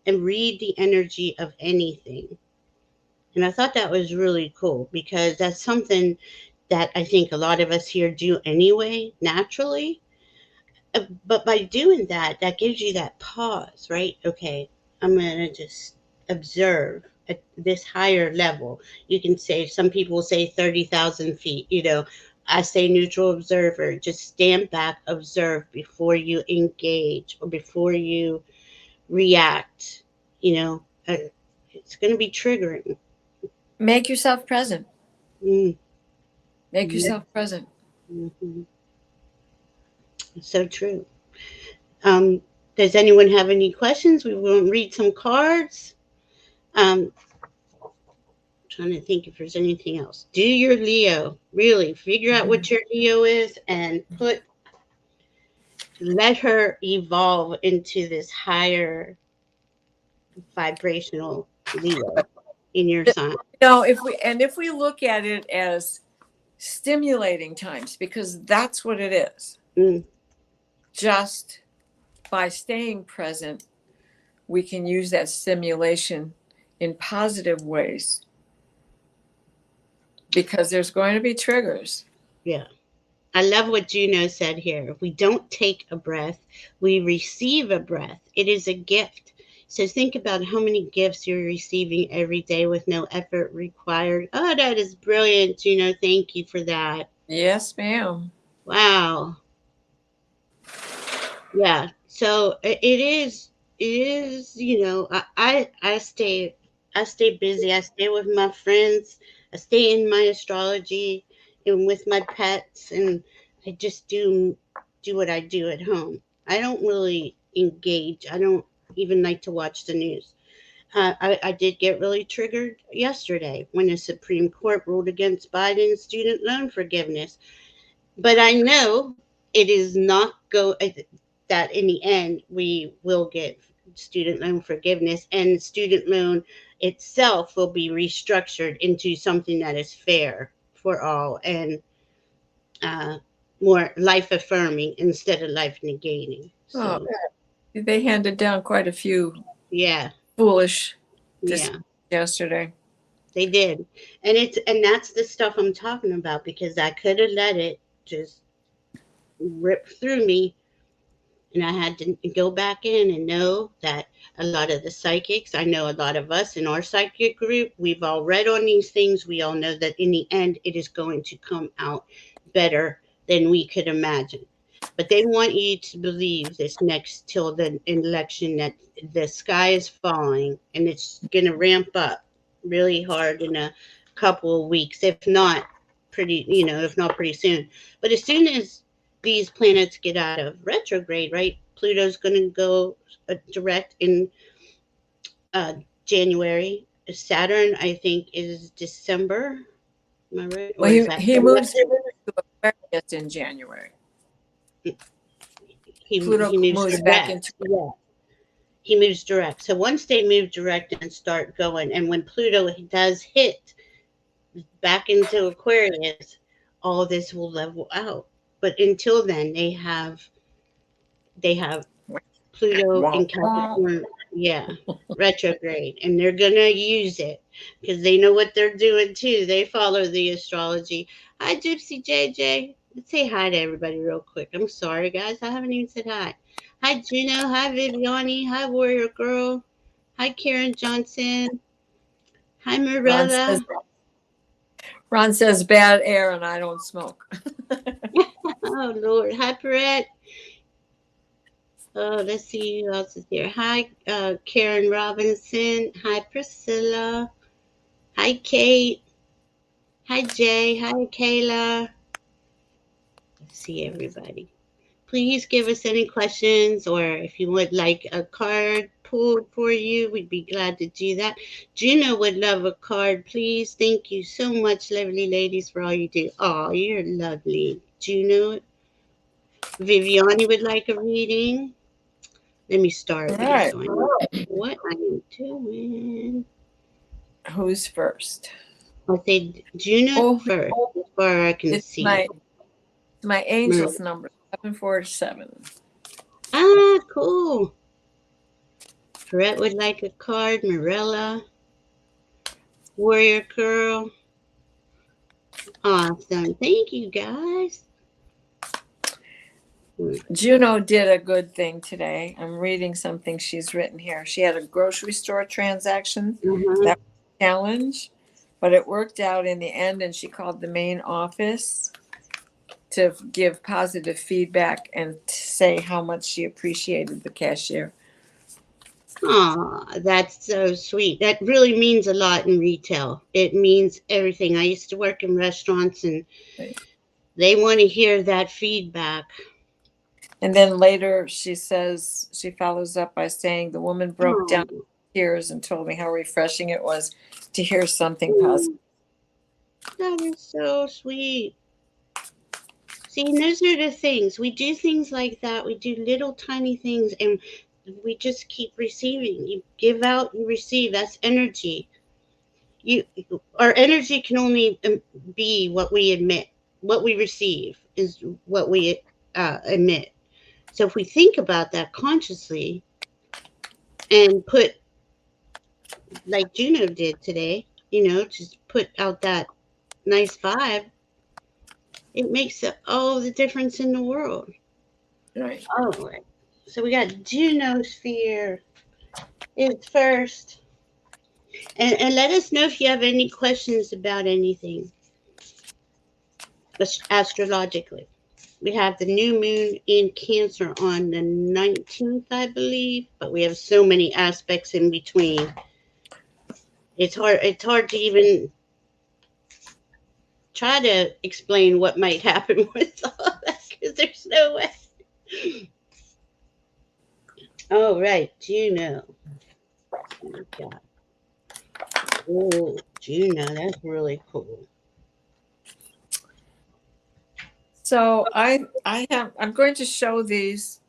and read the energy of anything. And I thought that was really cool because that's something that I think a lot of us here do anyway, naturally. But by doing that, that gives you that pause, right? Okay, I'm going to just observe at this higher level. You can say, some people say 30,000 feet, I say neutral observer. Just stand back, observe before you engage or before you react. You know, uh, it's going to be triggering. Make yourself present. Mm, Make yeah. yourself present. Mhm. So true. Um, does anyone have any questions? We will read some cards. Um, trying to think if there's anything else. Do your Leo. Really figure out what your Leo is and let her evolve into this higher vibrational Leo in your sign. No, if we look at it as stimulating times, because that's what it is. Mm, Just by staying present, we can use that stimulation in positive ways, because there's going to be triggers. yeah. I love what Juno said here. If we don't take a breath, we receive a breath. It is a gift. So think about how many gifts you're receiving every day with no effort required. Oh, that is brilliant, Juno. Thank you for that. Yes, ma'am. Wow. Yeah. So it is, I stay busy. I stay with my friends. I stay in my astrology and with my pets, and I just do what I do at home. I don't really engage. I don't even like to watch the news. I did get really triggered yesterday when the Supreme Court ruled against Biden's student loan forgiveness. But I know it is not that in the end we will get student loan forgiveness, and student loan itself will be restructured into something that is fair for all and uh, more life affirming instead of life negating. Oh, So they handed down quite a few yeah, foolish yeah, decisions yesterday. They did. And that's the stuff I'm talking about, because I could have let it just rip through me, and I had to go back in and know that a lot of the psychics, I know a lot of us in our psychic group, we've all read on these things. We all know that in the end, it is going to come out better than we could imagine. But they want you to believe this next till the election that the sky is falling and it's going to ramp up really hard in a couple of weeks, if not pretty, if not pretty soon. But as soon as these planets get out of retrograde, right? Pluto's going to go direct in uh, January. Saturn, I think, is December. Am I right? Well, Or is that he moves to Aquarius in January. Pluto he moves moves back into. direct? Yeah, he moves direct. So once they move direct and start going, and when Pluto does hit back into Aquarius, all this will level out. But until then, they have Pluto in Capricorn, yeah, retrograde, and they're gonna use it because they know what they're doing too. They follow the astrology. Hi, Gypsy JJ. Let's say hi to everybody real quick. I'm sorry, guys, I haven't even said hi. Hi, Juno. Hi, Viviani. Hi, Warrior Girl. Hi, Karen Johnson. Hi, Ron says, Marilla. Ron says bad air and I don't smoke. Oh Lord. Hi, Perette. Oh, let's see who else is here. Hi, Karen Robinson. Hi, Priscilla. Hi, Kate. Hi, Jay. Hi, Kayla. Let's see everybody. Please give us any questions, or if you would like a card pulled for you, we'd be glad to do that. Juno would love a card, please. Thank you so much, lovely ladies, for all you do. Oh, you're lovely. Juno. Viviani would like a reading. Let me start All these right. so I know what I am doing. Who's first? I'll say Juno Oh, first, as far I can it's see. my angel's number 747. Ah, cool. Brett would like a card. Marilla. Warrior Girl. Awesome. Thank you, guys. Juno did a good thing today. I'm reading something she's written here. She had a grocery store transaction Uh-huh. that was a challenge, but it worked out in the end, and she called the main office to give positive feedback and say how much she appreciated the cashier. Aw, that's so sweet. That really means a lot in retail. It means everything. I used to work in restaurants, and they want to hear that feedback. And then later she says, she follows up by saying, the woman broke down Oh, in tears and told me how refreshing it was to hear something positive. that is so sweet. See, and those are the things. We do things like that. We do little tiny things, and we just keep receiving. You give out, you receive. That's energy. You, our energy can only be what we emit. What we receive is what we emit. So if we think about that consciously and put, like Juno did today, just put out that nice vibe, it makes all the difference in the world. Right. All right. So we got Juno Sphere is first. And let us know if you have any questions about anything astrologically. We have the new moon in Cancer on the 19th, I believe, but we have so many aspects in between. It's hard to even try to explain what might happen with all that, because there's no way. All right, Juno. Oh, Juno, that's really cool. So I'm going to show these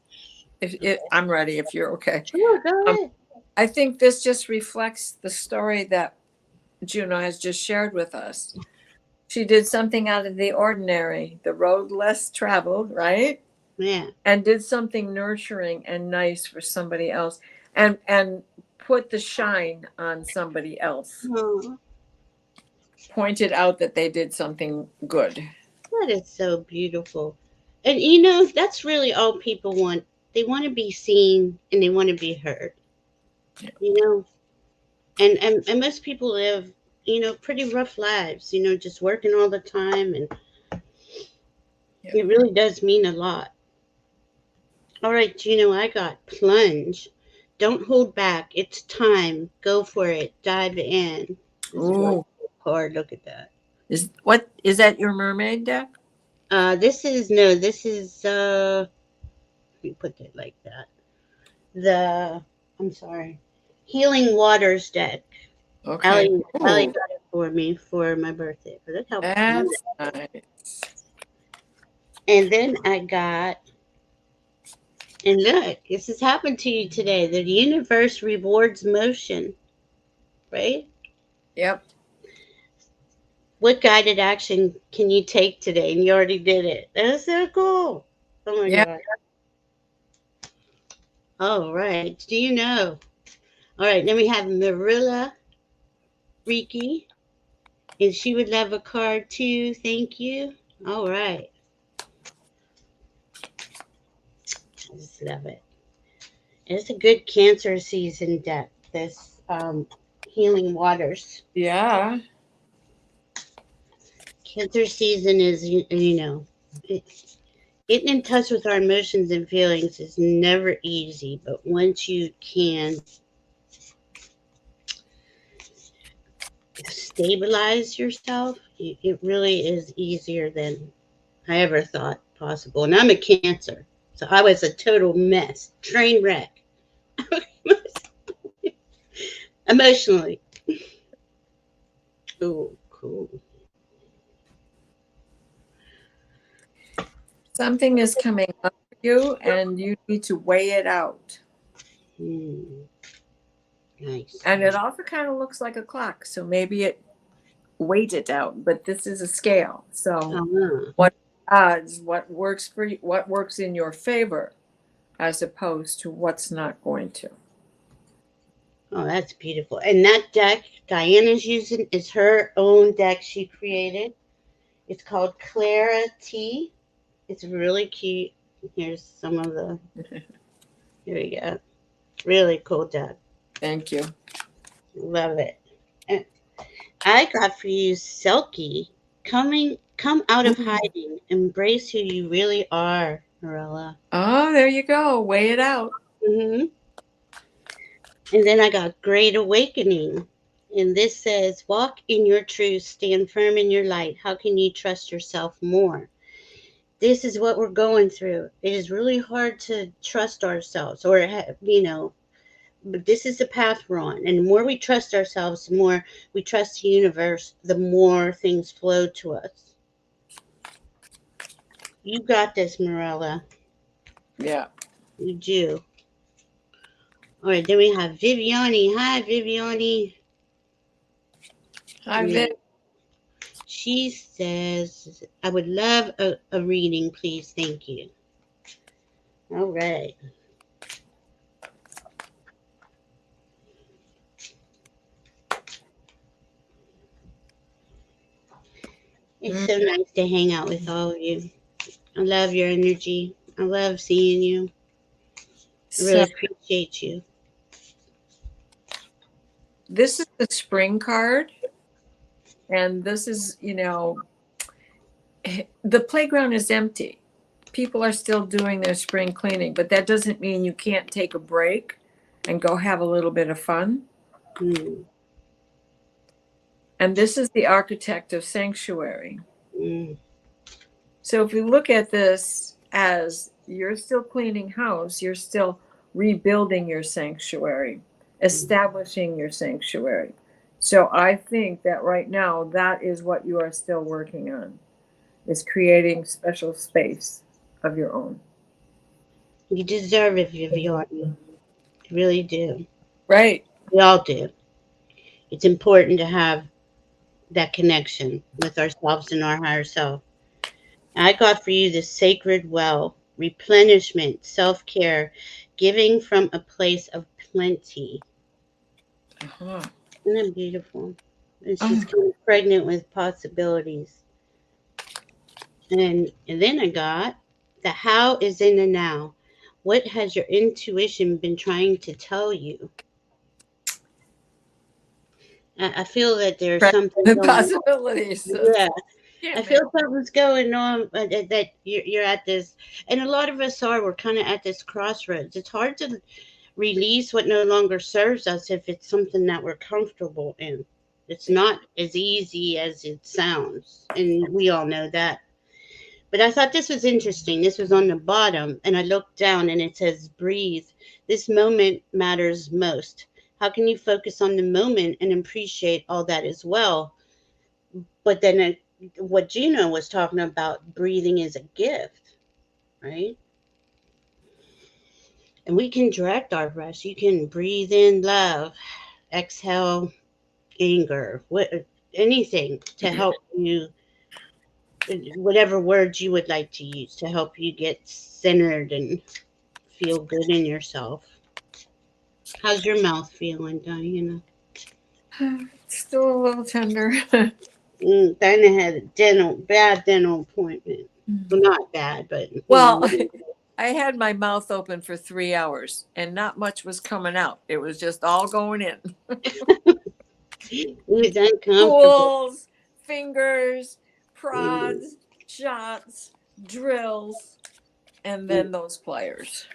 if I'm ready, if you're okay. Sure, go ahead. I think this just reflects the story that Juno has just shared with us. She did something out of the ordinary, the road less traveled, right? Yeah. And did something nurturing and nice for somebody else, and put the shine on somebody else. Oh, pointed out that they did something good. That is so beautiful. And you know, that's really all people want. They want to be seen and they want to be heard. You know, and most people live, you know, pretty rough lives. You know, just working all the time, and Yeah. it really does mean a lot. All right, Gino, I got plunge. Don't hold back. It's time. Go for it. Dive in. This is my Ooh, card. Look at that. is that your mermaid deck? This is no. This is let me put it like that. The I'm sorry, Healing Waters deck. Okay. Allie Ooh, got it for me for my birthday. But look how beautiful. that's nice. And then I got, and look, this has happened to you today. The universe rewards motion, right? Yep. What guided action can you take today? And you already did it. That's so cool. Oh my Yep. God. All right. Do you know? All right. Then we have Marilla Riki. And she would love a card too. Thank you. All right. I just love it. It's a good cancer season deck. This Healing Waters. Yeah. Cancer season is, you know, it, getting in touch with our emotions and feelings is never easy. But once you can stabilize yourself, it really is easier than I ever thought possible. And I'm a cancer, so I was a total mess, train wreck, emotionally. Oh, cool. Something is coming up for you, and you need to weigh it out. Hmm, nice. And it also kind of looks like a clock, so maybe it weight it out. But this is a scale, so Uh-huh. what odds? What works for you? What works in your favor, as opposed to what's not going to. Oh, that's beautiful. And that deck Diana's using is her own deck she created. It's called Clara T. It's really cute. Here's some of the. Here we go. Really cool deck. Thank you. Love it. And I got for you Selkie. Come out of hiding. Embrace who you really are, Marilla. Oh, there you go. Weigh it out. Hmm. And then I got Great Awakening. And this says, walk in your truth, stand firm in your light. How can you trust yourself more? This is what we're going through. It is really hard to trust ourselves, or, you know, but this is the path we're on. And the more we trust ourselves, the more we trust the universe, the more things flow to us. You got this, Marilla. Yeah. You do. All right, then we have Viviani. Hi, Viviani. I've been. She says, I would love a reading, please. Thank you. All right. It's so nice to hang out with all of you. I love your energy. I love seeing you. I really So appreciate you. this is the spring card, and this is, the playground is empty. People are still doing their spring cleaning, but that doesn't mean you can't take a break and go have a little bit of fun. Mm, And this is the architect of sanctuary. mm, So if you look at this as you're still cleaning house, you're still rebuilding your sanctuary, establishing your sanctuary. So I think that right now that is what you are still working on, is creating special space of your own. you deserve it, Viviani. You really do. Right. We all do. It's important to have that connection with ourselves and our higher self. I got for you the sacred well, replenishment, self care, giving from a place of plenty. Uh-huh. Isn't that beautiful? And she's Oh, kind of pregnant with possibilities. And then I got the how is in the now. What has your intuition been trying to tell you? I feel that there's something going on. possibilities. Yeah, I Can't feel make. something's going on, that you're at this, and a lot of us are. We're kind of at this crossroads. It's hard to release what no longer serves us if it's something that we're comfortable in. It's not as easy as it sounds, and we all know that. But I thought this was interesting. This was on the bottom, and I looked down and it says, breathe. This moment matters most. How can you focus on the moment and appreciate all that as well? But then what Gina was talking about, breathing is a gift, right? And we can direct our breaths. You can breathe in love, exhale anger, anything to help you, whatever words you would like to use to help you get centered and feel good in yourself. How's your mouth feeling, Diana? Still a little tender. Diana had a bad dental appointment. Well, not bad, but Well, I had my mouth open for 3 hours and not much was coming out. It was just all going in. it was uncomfortable. Tools, fingers, prods, shots, drills, and Mm. then those pliers.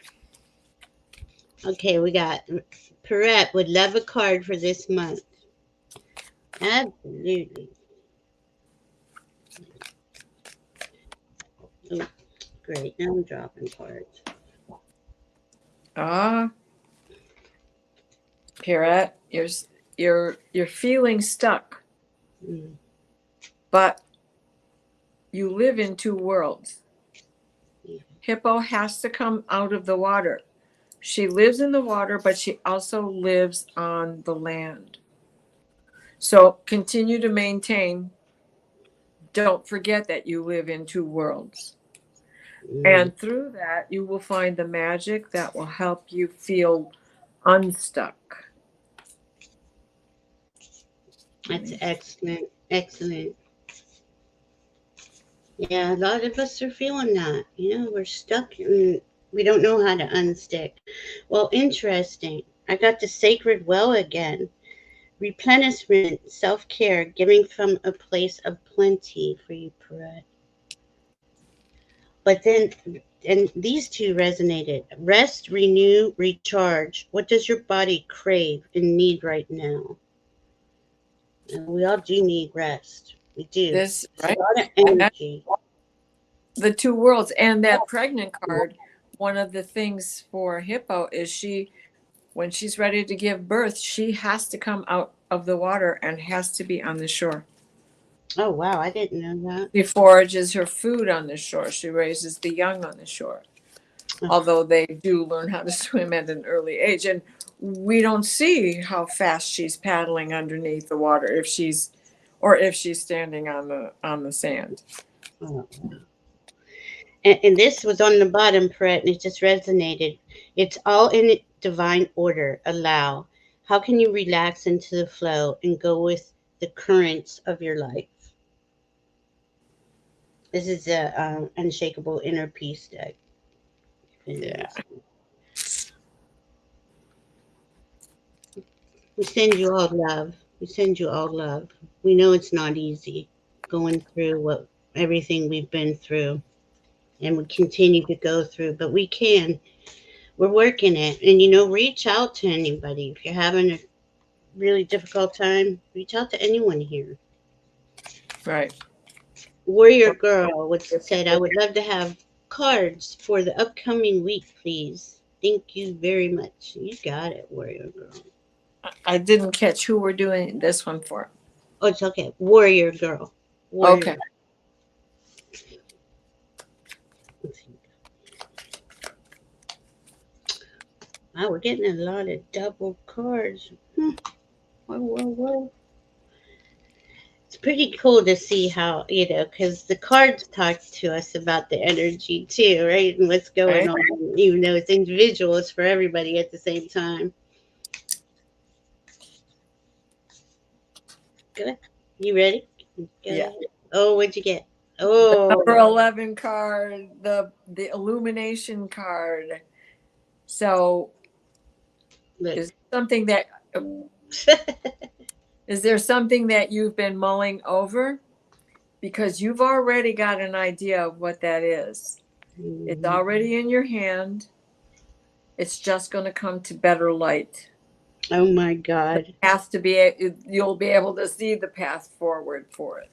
Okay, we got Perrette would love a card for this month. Absolutely. Oh, great. Now I'm dropping cards. Ah, Pierrette, you're feeling stuck, Mm. but you live in two worlds. Yeah. Hippo has to come out of the water. She lives in the water, but she also lives on the land. So continue to maintain. Don't forget that you live in two worlds. Mm. And through that, you will find the magic that will help you feel unstuck. That's excellent. Excellent. Yeah, a lot of us are feeling that. We're stuck and we don't know how to unstick. Well, interesting. I got the sacred well again. Replenishment, self care, giving from a place of plenty for you, Perret. But then, and these two resonated: rest, renew, recharge. What does your body crave and need right now? And we all do need rest. We do. This, It's a right? lot of And energy. the two worlds. And that pregnant card, one of the things for Hippo is when she's ready to give birth, she has to come out of the water and has to be on the shore. Oh, wow. I didn't know that. She forages her food on the shore. She raises the young on the shore. Oh, Although they do learn how to swim at an early age. And we don't see how fast she's paddling underneath the water if she's standing on the sand. oh. And this was on the bottom, Pret, and it just resonated. It's all in divine order. Allow. How can you relax into the flow and go with the currents of your life? This is a unshakable inner peace deck. Yeah. We send you all love. We send you all love. We know it's not easy going through what everything we've been through and we continue to go through, but we can. We're working it. And reach out to anybody. If you're having a really difficult time, reach out to anyone here. Right. Warrior Girl would said, I would love to have cards for the upcoming week, please. Thank you very much. You got it, Warrior Girl. I didn't catch who we're doing this one for. Oh, it's okay. Warrior Girl. Warrior. Okay. Wow, we're getting a lot of double cards. Whoa, whoa, whoa. It's pretty cool to see how, because the cards talk to us about the energy too, right? And what's going Right. on, even though it's individual, it's for everybody at the same time. Go ahead. You ready? Go Yeah. ahead. Oh, what'd you get? The number Oh, 11 card, the illumination card. So look. is something that is there something that you've been mulling over? Because you've already got an idea of what that is. It's Mhm. already in your hand. It's just going to come to better light. Oh my God. Has to be, you'll be able to see the path forward for it.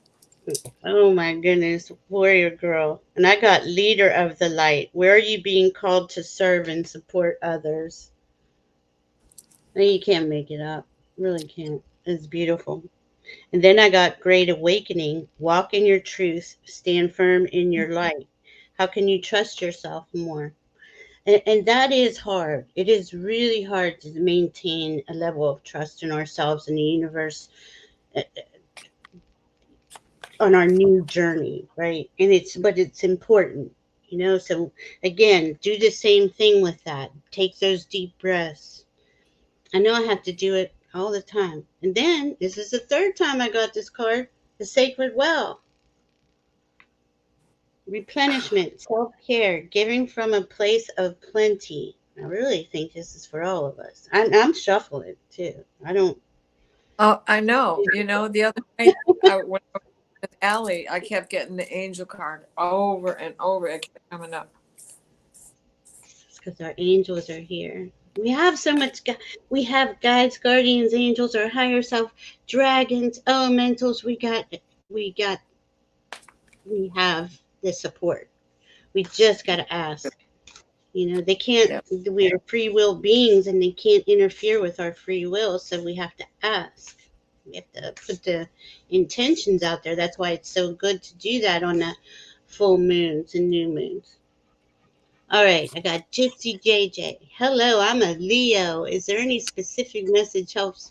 Oh my goodness. Warrior girl. And I got leader of the light. Where are you being called to serve and support others? And you can't make it up. Really can't. It's beautiful. And then I got great awakening. Walk in your truth. Stand firm in your light. How can you trust yourself more? And that is hard. It is really hard to maintain a level of trust in ourselves and the universe uh, on our new journey, right? And but it's important, you know. So again, do the same thing with that. Take those deep breaths. I know I have to do it all the time. And then this is the third time I got this card, the sacred well. Replenishment, self care, giving from a place of plenty. I really think this is for all of us. I'm shuffling too. I don't. Oh, I know. You know, the other night when I was with Allie, I kept getting the angel card over and over. It kept coming up. It's because our angels are here. We have so much. We have guides, guardians, angels, our higher self, dragons, elementals. We got. We have the support. We just got to ask. You know, they can't. Yeah. We are free will beings, and they can't interfere with our free will. So we have to ask. We have to put the intentions out there. That's why it's so good to do that on the full moons and new moons. All right, I got Gypsy JJ. Hello, I'm a Leo. Is there any specific message helps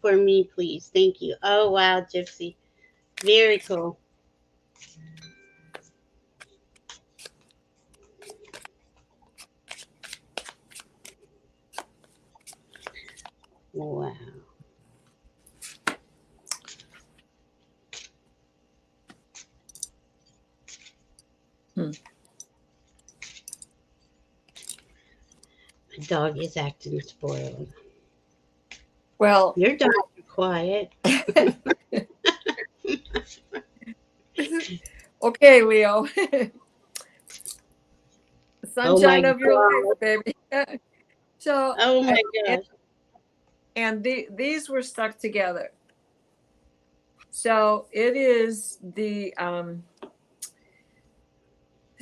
for me, please? Thank you. Oh, wow, Gypsy. Very cool. Wow. Hmm. My dog is acting spoiled. Well, Your dogs are quiet. okay, Leo. The Oh, my sunshine of your life, God. baby. So, Oh, my and, gosh. these were stuck together. So it is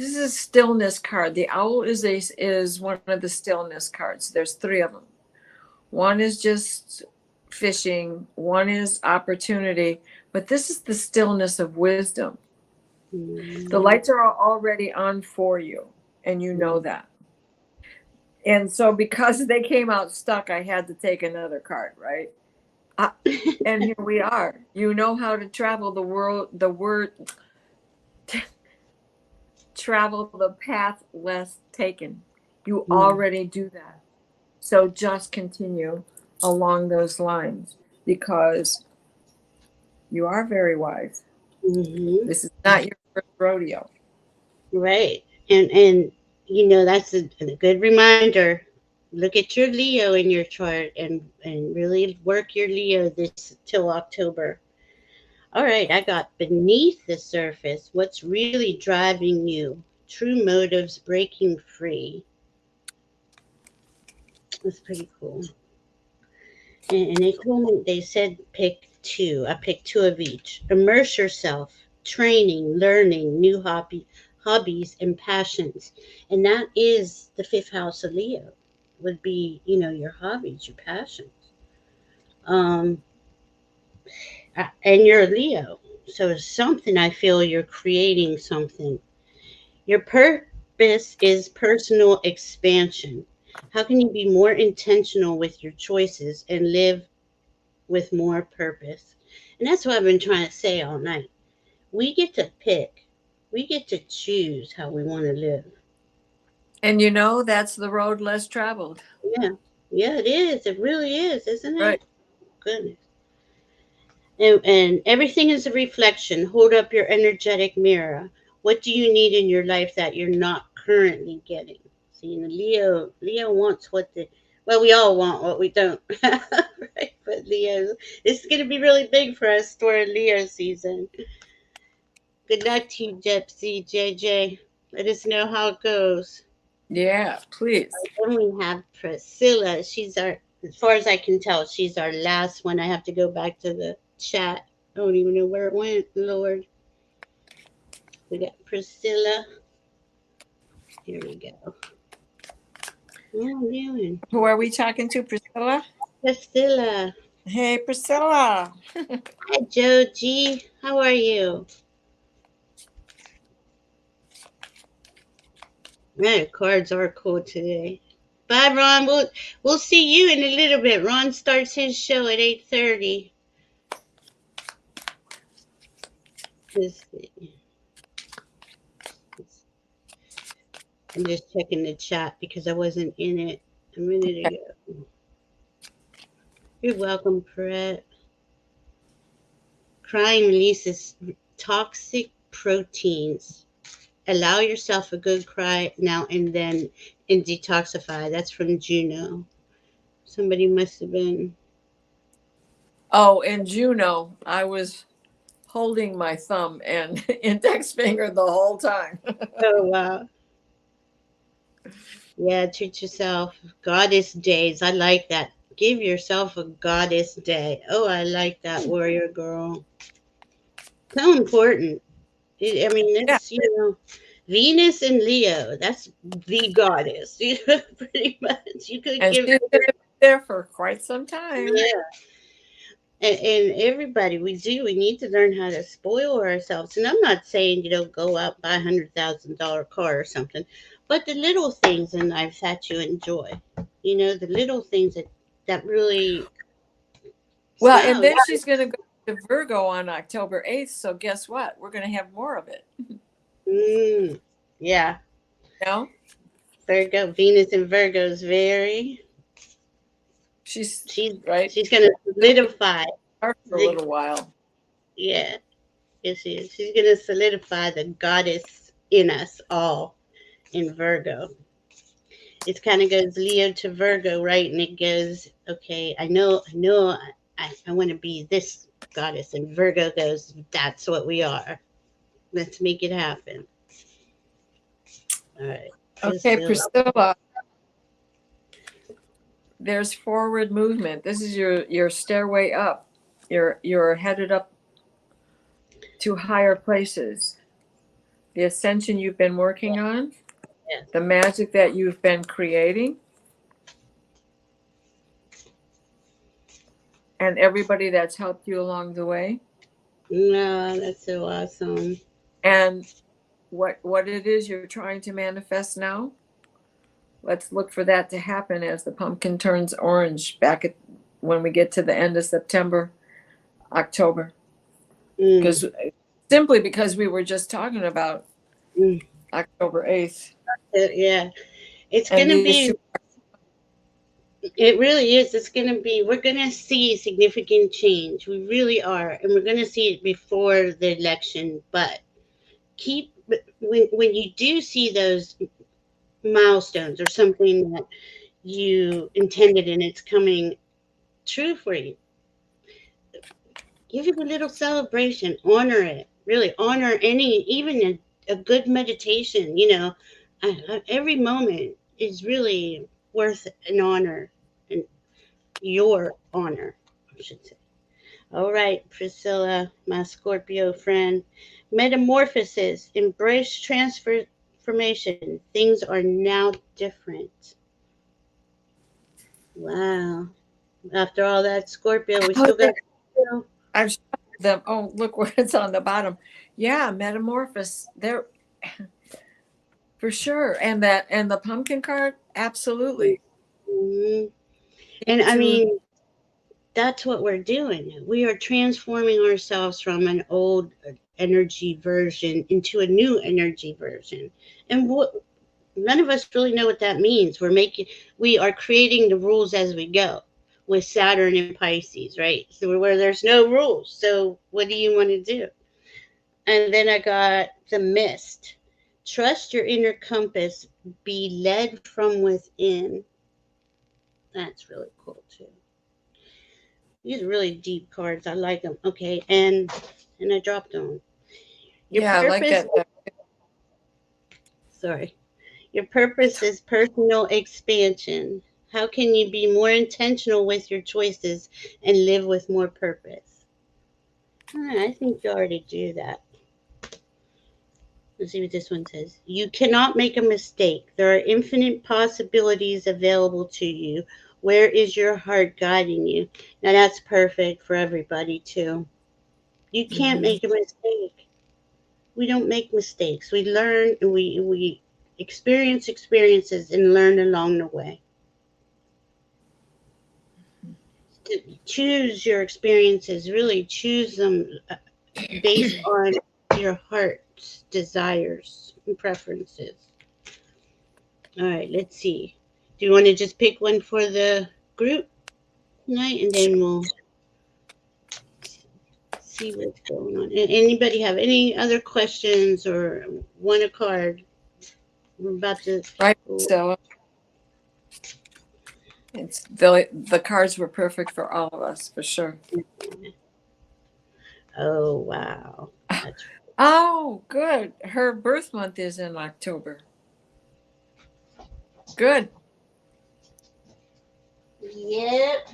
this is a stillness card. The owl is one of the stillness cards. There's three of them. One is just fishing. One is opportunity. But this is the stillness of wisdom. The Mm, lights are already on for you, and you know that. And so because they came out stuck, I had to take another card, right? Uh, and here we are. You know how to travel the world, travel the path less taken. You mm, already do that. So just continue along those lines because you are very wise. mm-hmm. This is not your first rodeo. Right. And you know, that's a good reminder. Look at your Leo in your chart and really work your Leo this till October. All right, I got beneath the surface. What's really driving you? True motives breaking free. That's pretty cool. And they told me, they said pick two. I picked two of each. Immerse yourself, training, learning, new hobbies and passions. And that is the fifth house of Leo. Would be, you know, your hobbies, your passions. Um, and you're a Leo. So it's something I feel you're creating something. Your purpose is personal expansion. How can you be more intentional with your choices and live with more purpose? And that's what I've been trying to say all night. We get to pick, we get to choose how we want to live. And you know, that's the road less traveled. Yeah, yeah, it is. It really is, isn't Right. it? Goodness. And everything is a reflection. Hold up your energetic mirror. What do you need in your life that you're not currently getting? See, Leo wants what the well, we all want what we don't, right? But Leo, this is going to be really big for us during Leo season. Good luck to you, Gypsy JJ. Let us know how it goes. Yeah, please. Then we have Priscilla. She's our, as far as I can tell, she's our last one. I have to go back to the chat. I don't even know where it went, Lord. We got Priscilla. Here we go. What am I doing? Who are we talking to, Priscilla? Priscilla. Hey, Priscilla. Hi, Joe G. How are you? Man, cards are cool today. Bye, Ron. We'll see you in a little bit. Ron starts his show at 8:30. I'm just checking the chat because I wasn't in it a minute ago. You're welcome, Brett. Crying releases toxic proteins. Allow yourself a good cry now and then and detoxify. That's from Juno. Somebody must have been. Oh, and Juno, I was holding my thumb and index finger the whole time. Oh, wow. Yeah, treat yourself. Goddess days. I like that. Give yourself a goddess day. Oh, I like that, warrior girl. So important. I mean, Yeah, it's, Venus and Leo. That's the goddess. Pretty much. You could and give, she's going to be there for quite some time. yeah. And everybody, we need to learn how to spoil ourselves. And I'm not saying, go out buy $100,000 car or something, but the little things in life that you enjoy, the little things that really Well, and smell. then she's going to go to Virgo on October 8th. So guess what? We're going to have more of it. Yeah. No, Virgo, Venus and Virgo is very. she's She's right. she's gonna solidify For a the little while. yeah. Yes, she is. She's gonna solidify the goddess in us all in Virgo. It kind of goes Leo to Virgo, right? And it goes, okay, I want to be this goddess. And Virgo goes, that's what we are. Let's make it happen. All right. Okay, Priscilla. Priscilla. There's forward movement. This is your stairway up. You're headed up to higher places. The ascension you've been working on, Yes. the magic that you've been creating, and everybody that's helped you along the way. No, that's so awesome. And what it is you're trying to manifest now. Let's look for that to happen as the pumpkin turns orange when we get to the end of September, October. Because simply because we were just talking about October 8th. Yeah. It's going to be, it really is. It's going to be, we're going to see significant change. We really are. And we're going to see it before the election. But when you do see those milestones or something that you intended and it's coming true for you, give it a little celebration, honor it, really honor even a good meditation, every moment is really worth an honor and your honor, I should say. All right, Priscilla, my Scorpio friend. Metamorphosis, embrace transformation. Things are now different. Wow. After all that, Scorpio, we still got. I've showed them. Oh, look where it's on the bottom. Yeah, metamorphosis. There, for sure. And the pumpkin card, absolutely. Mm-hmm. And I mean, that's what we're doing. We are transforming ourselves from an old energy version into a new energy version. And none of us really know what that means. We are creating the rules as we go. with Saturn in Pisces, right? So where there's no rules. So what do you want to do? And then I got the Mist. Trust your inner compass. Be led from within. That's really cool too. These are really deep cards. I like them. Okay, and I dropped them. Your Yeah, I like purpose. that. Sorry. Your purpose is personal expansion. How can you be more intentional with your choices and live with more purpose? I think you already do that. Let's see what this one says. You cannot make a mistake. There are infinite possibilities available to you. Where is your heart guiding you? Now that's perfect for everybody too. You can't Mm-hmm. make a mistake. We don't make mistakes. We learn and we experience experiences and learn along the way. Choose your experiences, really choose them based on your heart's desires and preferences. All right, let's see. Do you want to just pick one for the group tonight and then we'll see what's going on? Anybody have any other questions or want a card? We're about to Right. go. So the cards were perfect for all of us, for sure. Oh, wow. That's Oh, good. Her birth month is in October. Good. Yep.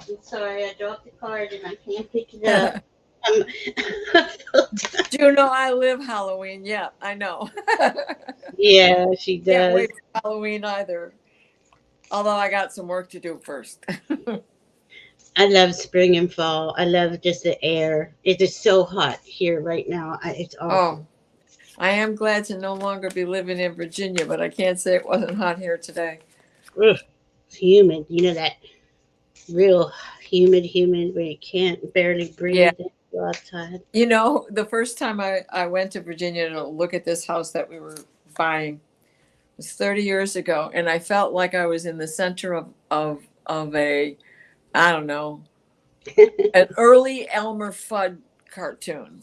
I'm sorry, I dropped the card and I can't pick it up. Um, Do you know I live Halloween? Yeah, I know. yeah, she Can't does. wait for Halloween either. Although I got some work to do first. I love spring and fall. I love just the air. It is so hot here right now. It's awful. Oh, I am glad to no longer be living in Virginia, but I can't say it wasn't hot here today. Ugh, it's humid. You know that real humid where you can't barely Yeah. breathe and go outside. You know, the first time I went to Virginia to look at this house that we were buying was 30 years ago, and I felt like I was in the center of a, I don't know, an early Elmer Fudd cartoon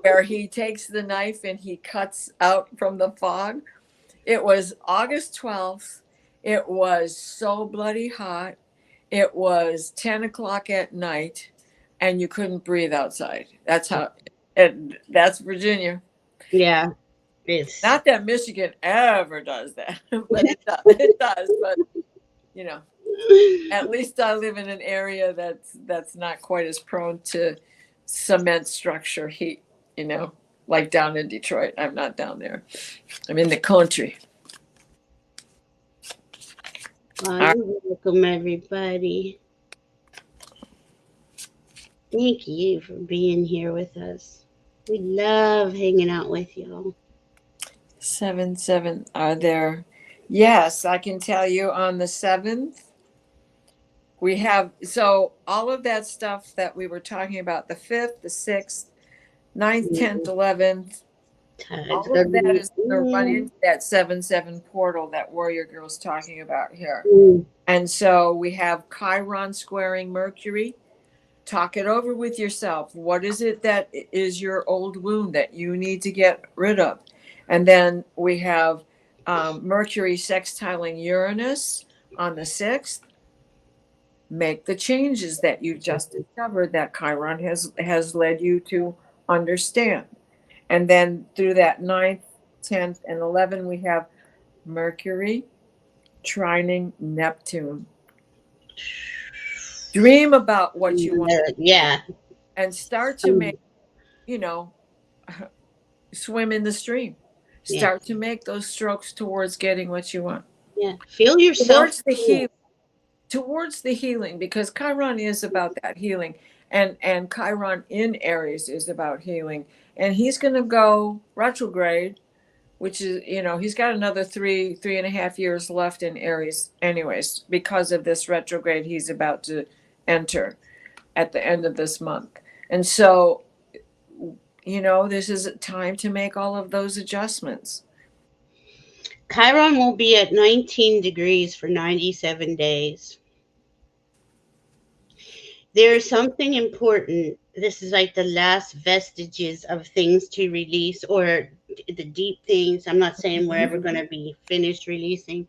where he takes the knife and he cuts out from the fog. It was August 12th. It was so bloody hot. It was 10 o'clock at night, and you couldn't breathe outside. That's how, and that's Virginia. Yeah, it's Not that Michigan ever does that, but it does. It does. But you know, at least I live in an area that's not quite as prone to cement structure heat. You know, like down in Detroit. I'm not down there. I'm in the country. well, you're welcome, everybody. Thank you for being here with us. We love hanging out with y'all. 7-7 are there. Yes, I can tell you on the 7th we have, so all of that stuff that we were talking about, the 5th, the 6th, 9th, 10th, 11th, Tides all of that is going to run into that 7-7 portal that Warrior Girl's talking about here. And so we have Chiron squaring Mercury. Talk it over with yourself. What is it that is your old wound that you need to get rid of? And then we have Mercury sextiling Uranus on the 6th. Make the changes that you just discovered that Chiron has led you to understand. And then through that 9th, 10th, and 11th, we have Mercury trining Neptune. Dream about what you want. Yeah. And start to make, you know, swim in the stream. Start to make those strokes towards getting what you want. Yeah. Feel yourself towards the healing, because Chiron is about that healing, and Chiron in Aries is about healing, and he's going to go retrograde, which is, you know, he's got another 3.5 years left in Aries anyways, because of this retrograde he's about to enter at the end of this month. And so, you know, this is a time to make all of those adjustments. Chiron will be at 19 degrees for 97 days. There's something important. This is like the last vestiges of things to release, or the deep things. I'm not saying we're ever going to be finished releasing,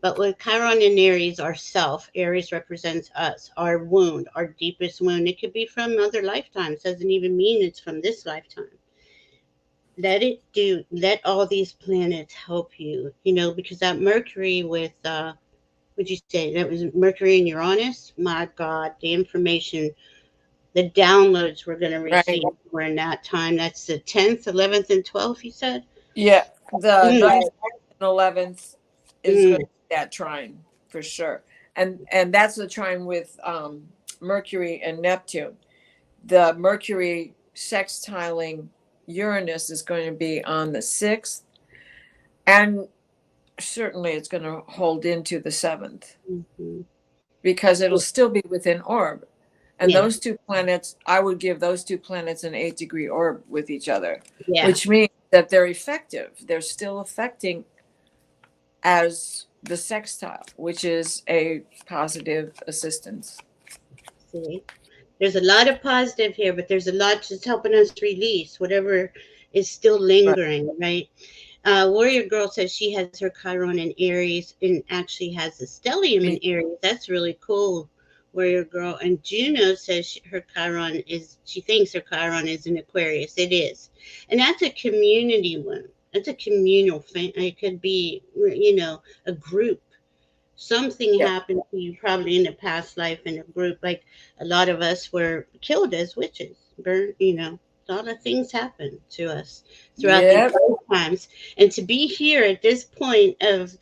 but with Chiron and Aries, our self, Aries represents us, our wound, our deepest wound. It could be from other lifetimes, doesn't even mean it's from this lifetime. Let it do, let all these planets help you, because that Mercury with, would you say that was Mercury and Uranus? My God, the information, the downloads we're going to Right. receive were in that time. That's the 10th, 11th, and 12th, you said? Yeah. The Mm, 9th and 11th is going mm, to be that trine for sure. And that's the trine with Mercury and Neptune. The Mercury sextiling Uranus is going to be on the 6th, and certainly it's going to hold into the 7th mhm. because it'll still be within orb. And Yeah, those two planets, I would give those two planets an 8-degree orb with each other, yeah. which means that they're effective. They're still affecting as the sextile, which is a positive assistance. See, there's a lot of positive here, but there's a lot that's helping us release whatever is still Right. lingering, right? Warrior Girl says she has her Chiron in Aries and actually has a stellium in Aries. That's really cool, Warrior Girl. And Juno says her Chiron is, she thinks her Chiron is in Aquarius. It is. And that's a community one. That's a communal thing. It could be, a group. Something Yeah. happened to you probably in a past life in a group. Like a lot of us were killed as witches, burned, a lot of things happen to us throughout these Yep. lifetimes. And to be here at this point of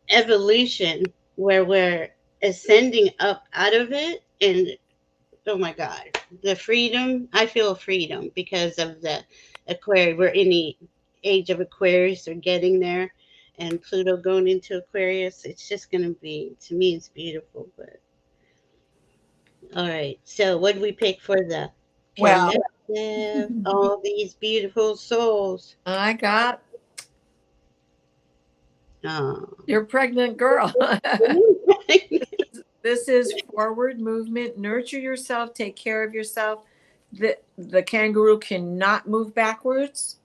evolution where we're ascending up out of it, and oh my God, the freedom, I feel freedom because of the Aquarius. We're in the age of Aquarius, or getting there. And Pluto going into Aquarius, it's just going to be, to me, it's beautiful. But all right, so what did we pick for the Well, collective? All these beautiful souls. I got Oh. your pregnant girl. This is forward movement. Nurture yourself. Take care of yourself. The kangaroo cannot move backwards.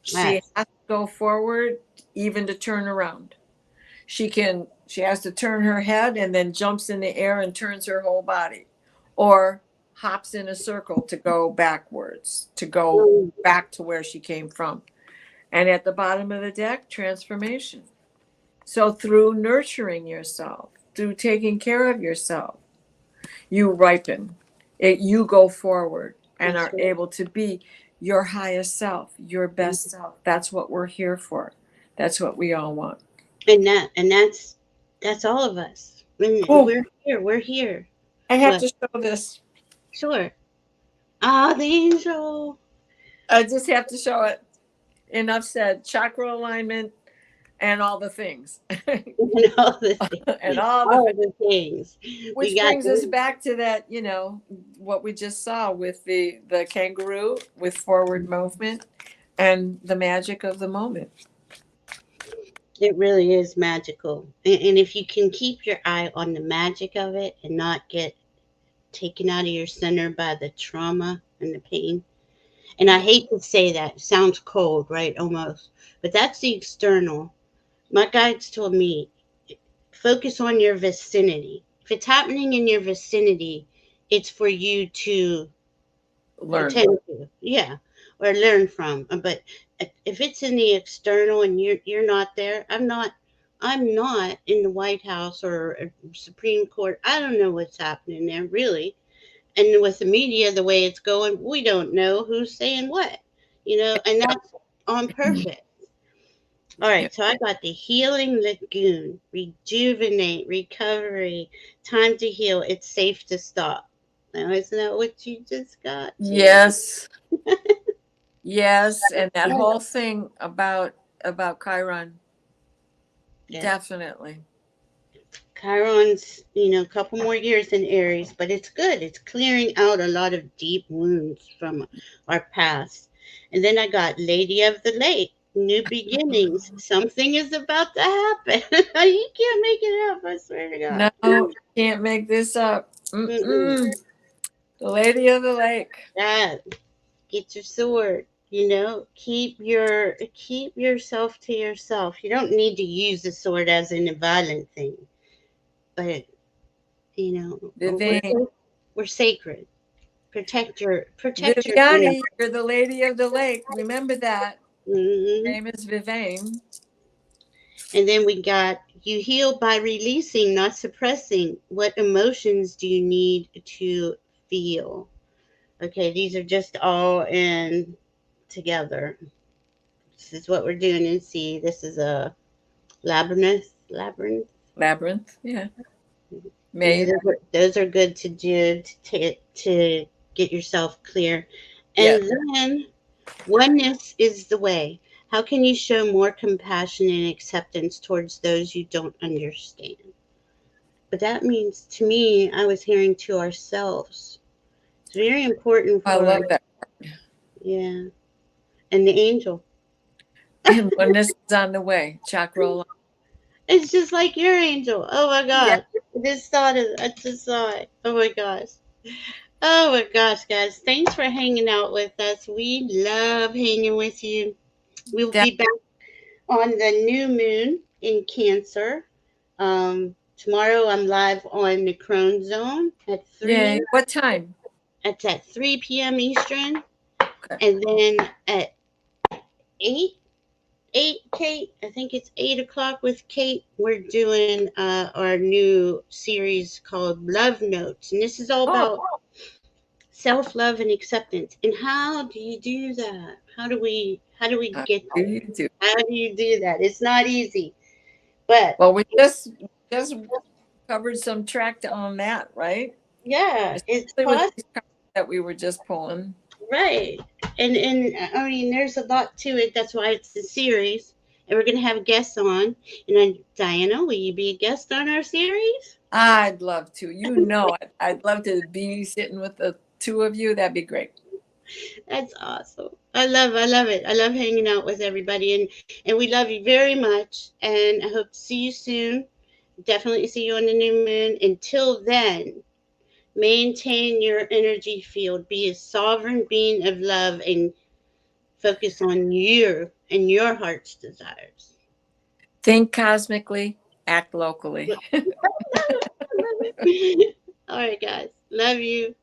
She Yes. has to go forward, even to turn around. She has to turn her head and then jumps in the air and turns her whole body, or hops in a circle to go backwards, to go back to where she came from. And at the bottom of the deck, transformation. So through nurturing yourself, through taking care of yourself, you ripen. You go forward and That's are right. able to be your highest self, your best self. That's what we're here for. That's what we all want. And that's all of us. When Oh, we're here, we're here. I have What? to show this. Sure. Ah, the angel. I just have to show it. Enough said. Chakra alignment and all the things. And all the things. And all the All things. the things. We Which got brings us back to that, what we just saw with the kangaroo with forward movement and the magic of the moment. it really is magical. And if you can keep your eye on the magic of it and not get taken out of your center by the trauma and the pain. And I Yeah. hate to say that, it sounds cold, right? Almost. But that's the external. My guides told me focus on your vicinity. If it's happening in your vicinity, it's for you to Learn. attend to, yeah, or learn from. But if it's in the external and you're not there, I'm not in the White House or Supreme Court. I don't know what's happening there really. And with the media, the way it's going, we don't know who's saying what, and Yeah. that's on purpose. All Yeah. right, so I got the healing lagoon, rejuvenate, recovery, time to heal. It's safe to stop. Now, isn't that what you just got to? Yes. Yes. And that whole thing about Chiron. Yes. Definitely. Chiron's, a couple more years in Aries, but it's good. It's clearing out a lot of deep wounds from our past. And then I got Lady of the Lake, new beginnings. Something is about to happen. You can't make it up, I swear to God. No, can't make this up. Mm-mm. The Lady of the Lake. That. Get your sword. Keep yourself to yourself. You don't need to use the sword as in a violent thing, but you know Vivian. we're sacred. Protect your inner. Viviani, you're the Lady of the Lake. Remember that. Hmm. Her name is Vivian. And then we got you heal by releasing, not suppressing. What emotions do you need to feel? Okay, these are just all in together. This is what we're doing in C. This is a labyrinth. Labyrinth. Yeah. And Maze. those are good to do to get yourself clear. Yes. And then oneness is the way. How can you show more compassion and acceptance towards those you don't understand? But that means to me, I was hearing to ourselves. It's very important I for, love that. yeah, and the angel. And oneness is on the way. Chakra. It's just like your angel. Oh my Yeah. God. I just saw it. Oh my gosh. Oh my gosh, guys. Thanks for hanging out with us. We love hanging with you. We'll That, be back on the new moon in Cancer. Tomorrow I'm live on the Crone Zone at yay. 3. What time? It's at 3 p.m. Eastern. Okay. And then at 8, 8, Kate, I think it's 8 o'clock with Kate. We're doing our new series called Love Notes. And this is all Oh, about self love and acceptance. And how do you do that? How do we how get do there? you do? How do you do that? It's not easy, but Well, we just covered some track on that, right? yeah, it's Especially with possible, these cards that we were just pulling. right? And I mean, there's a lot to it. That's why it's a series, and we're gonna have guests on. And then Diana, will you be a guest on our series? I'd love to. You know it. I'd love to be sitting with the two of you. That'd be great. That's awesome. I love it. I love hanging out with everybody, and we love you very much. And I hope to see you soon. Definitely see you on the new moon. Until then, maintain your energy field. Be a sovereign being of love and focus on you and your heart's desires. Think cosmically, act locally. All right, guys. Love you.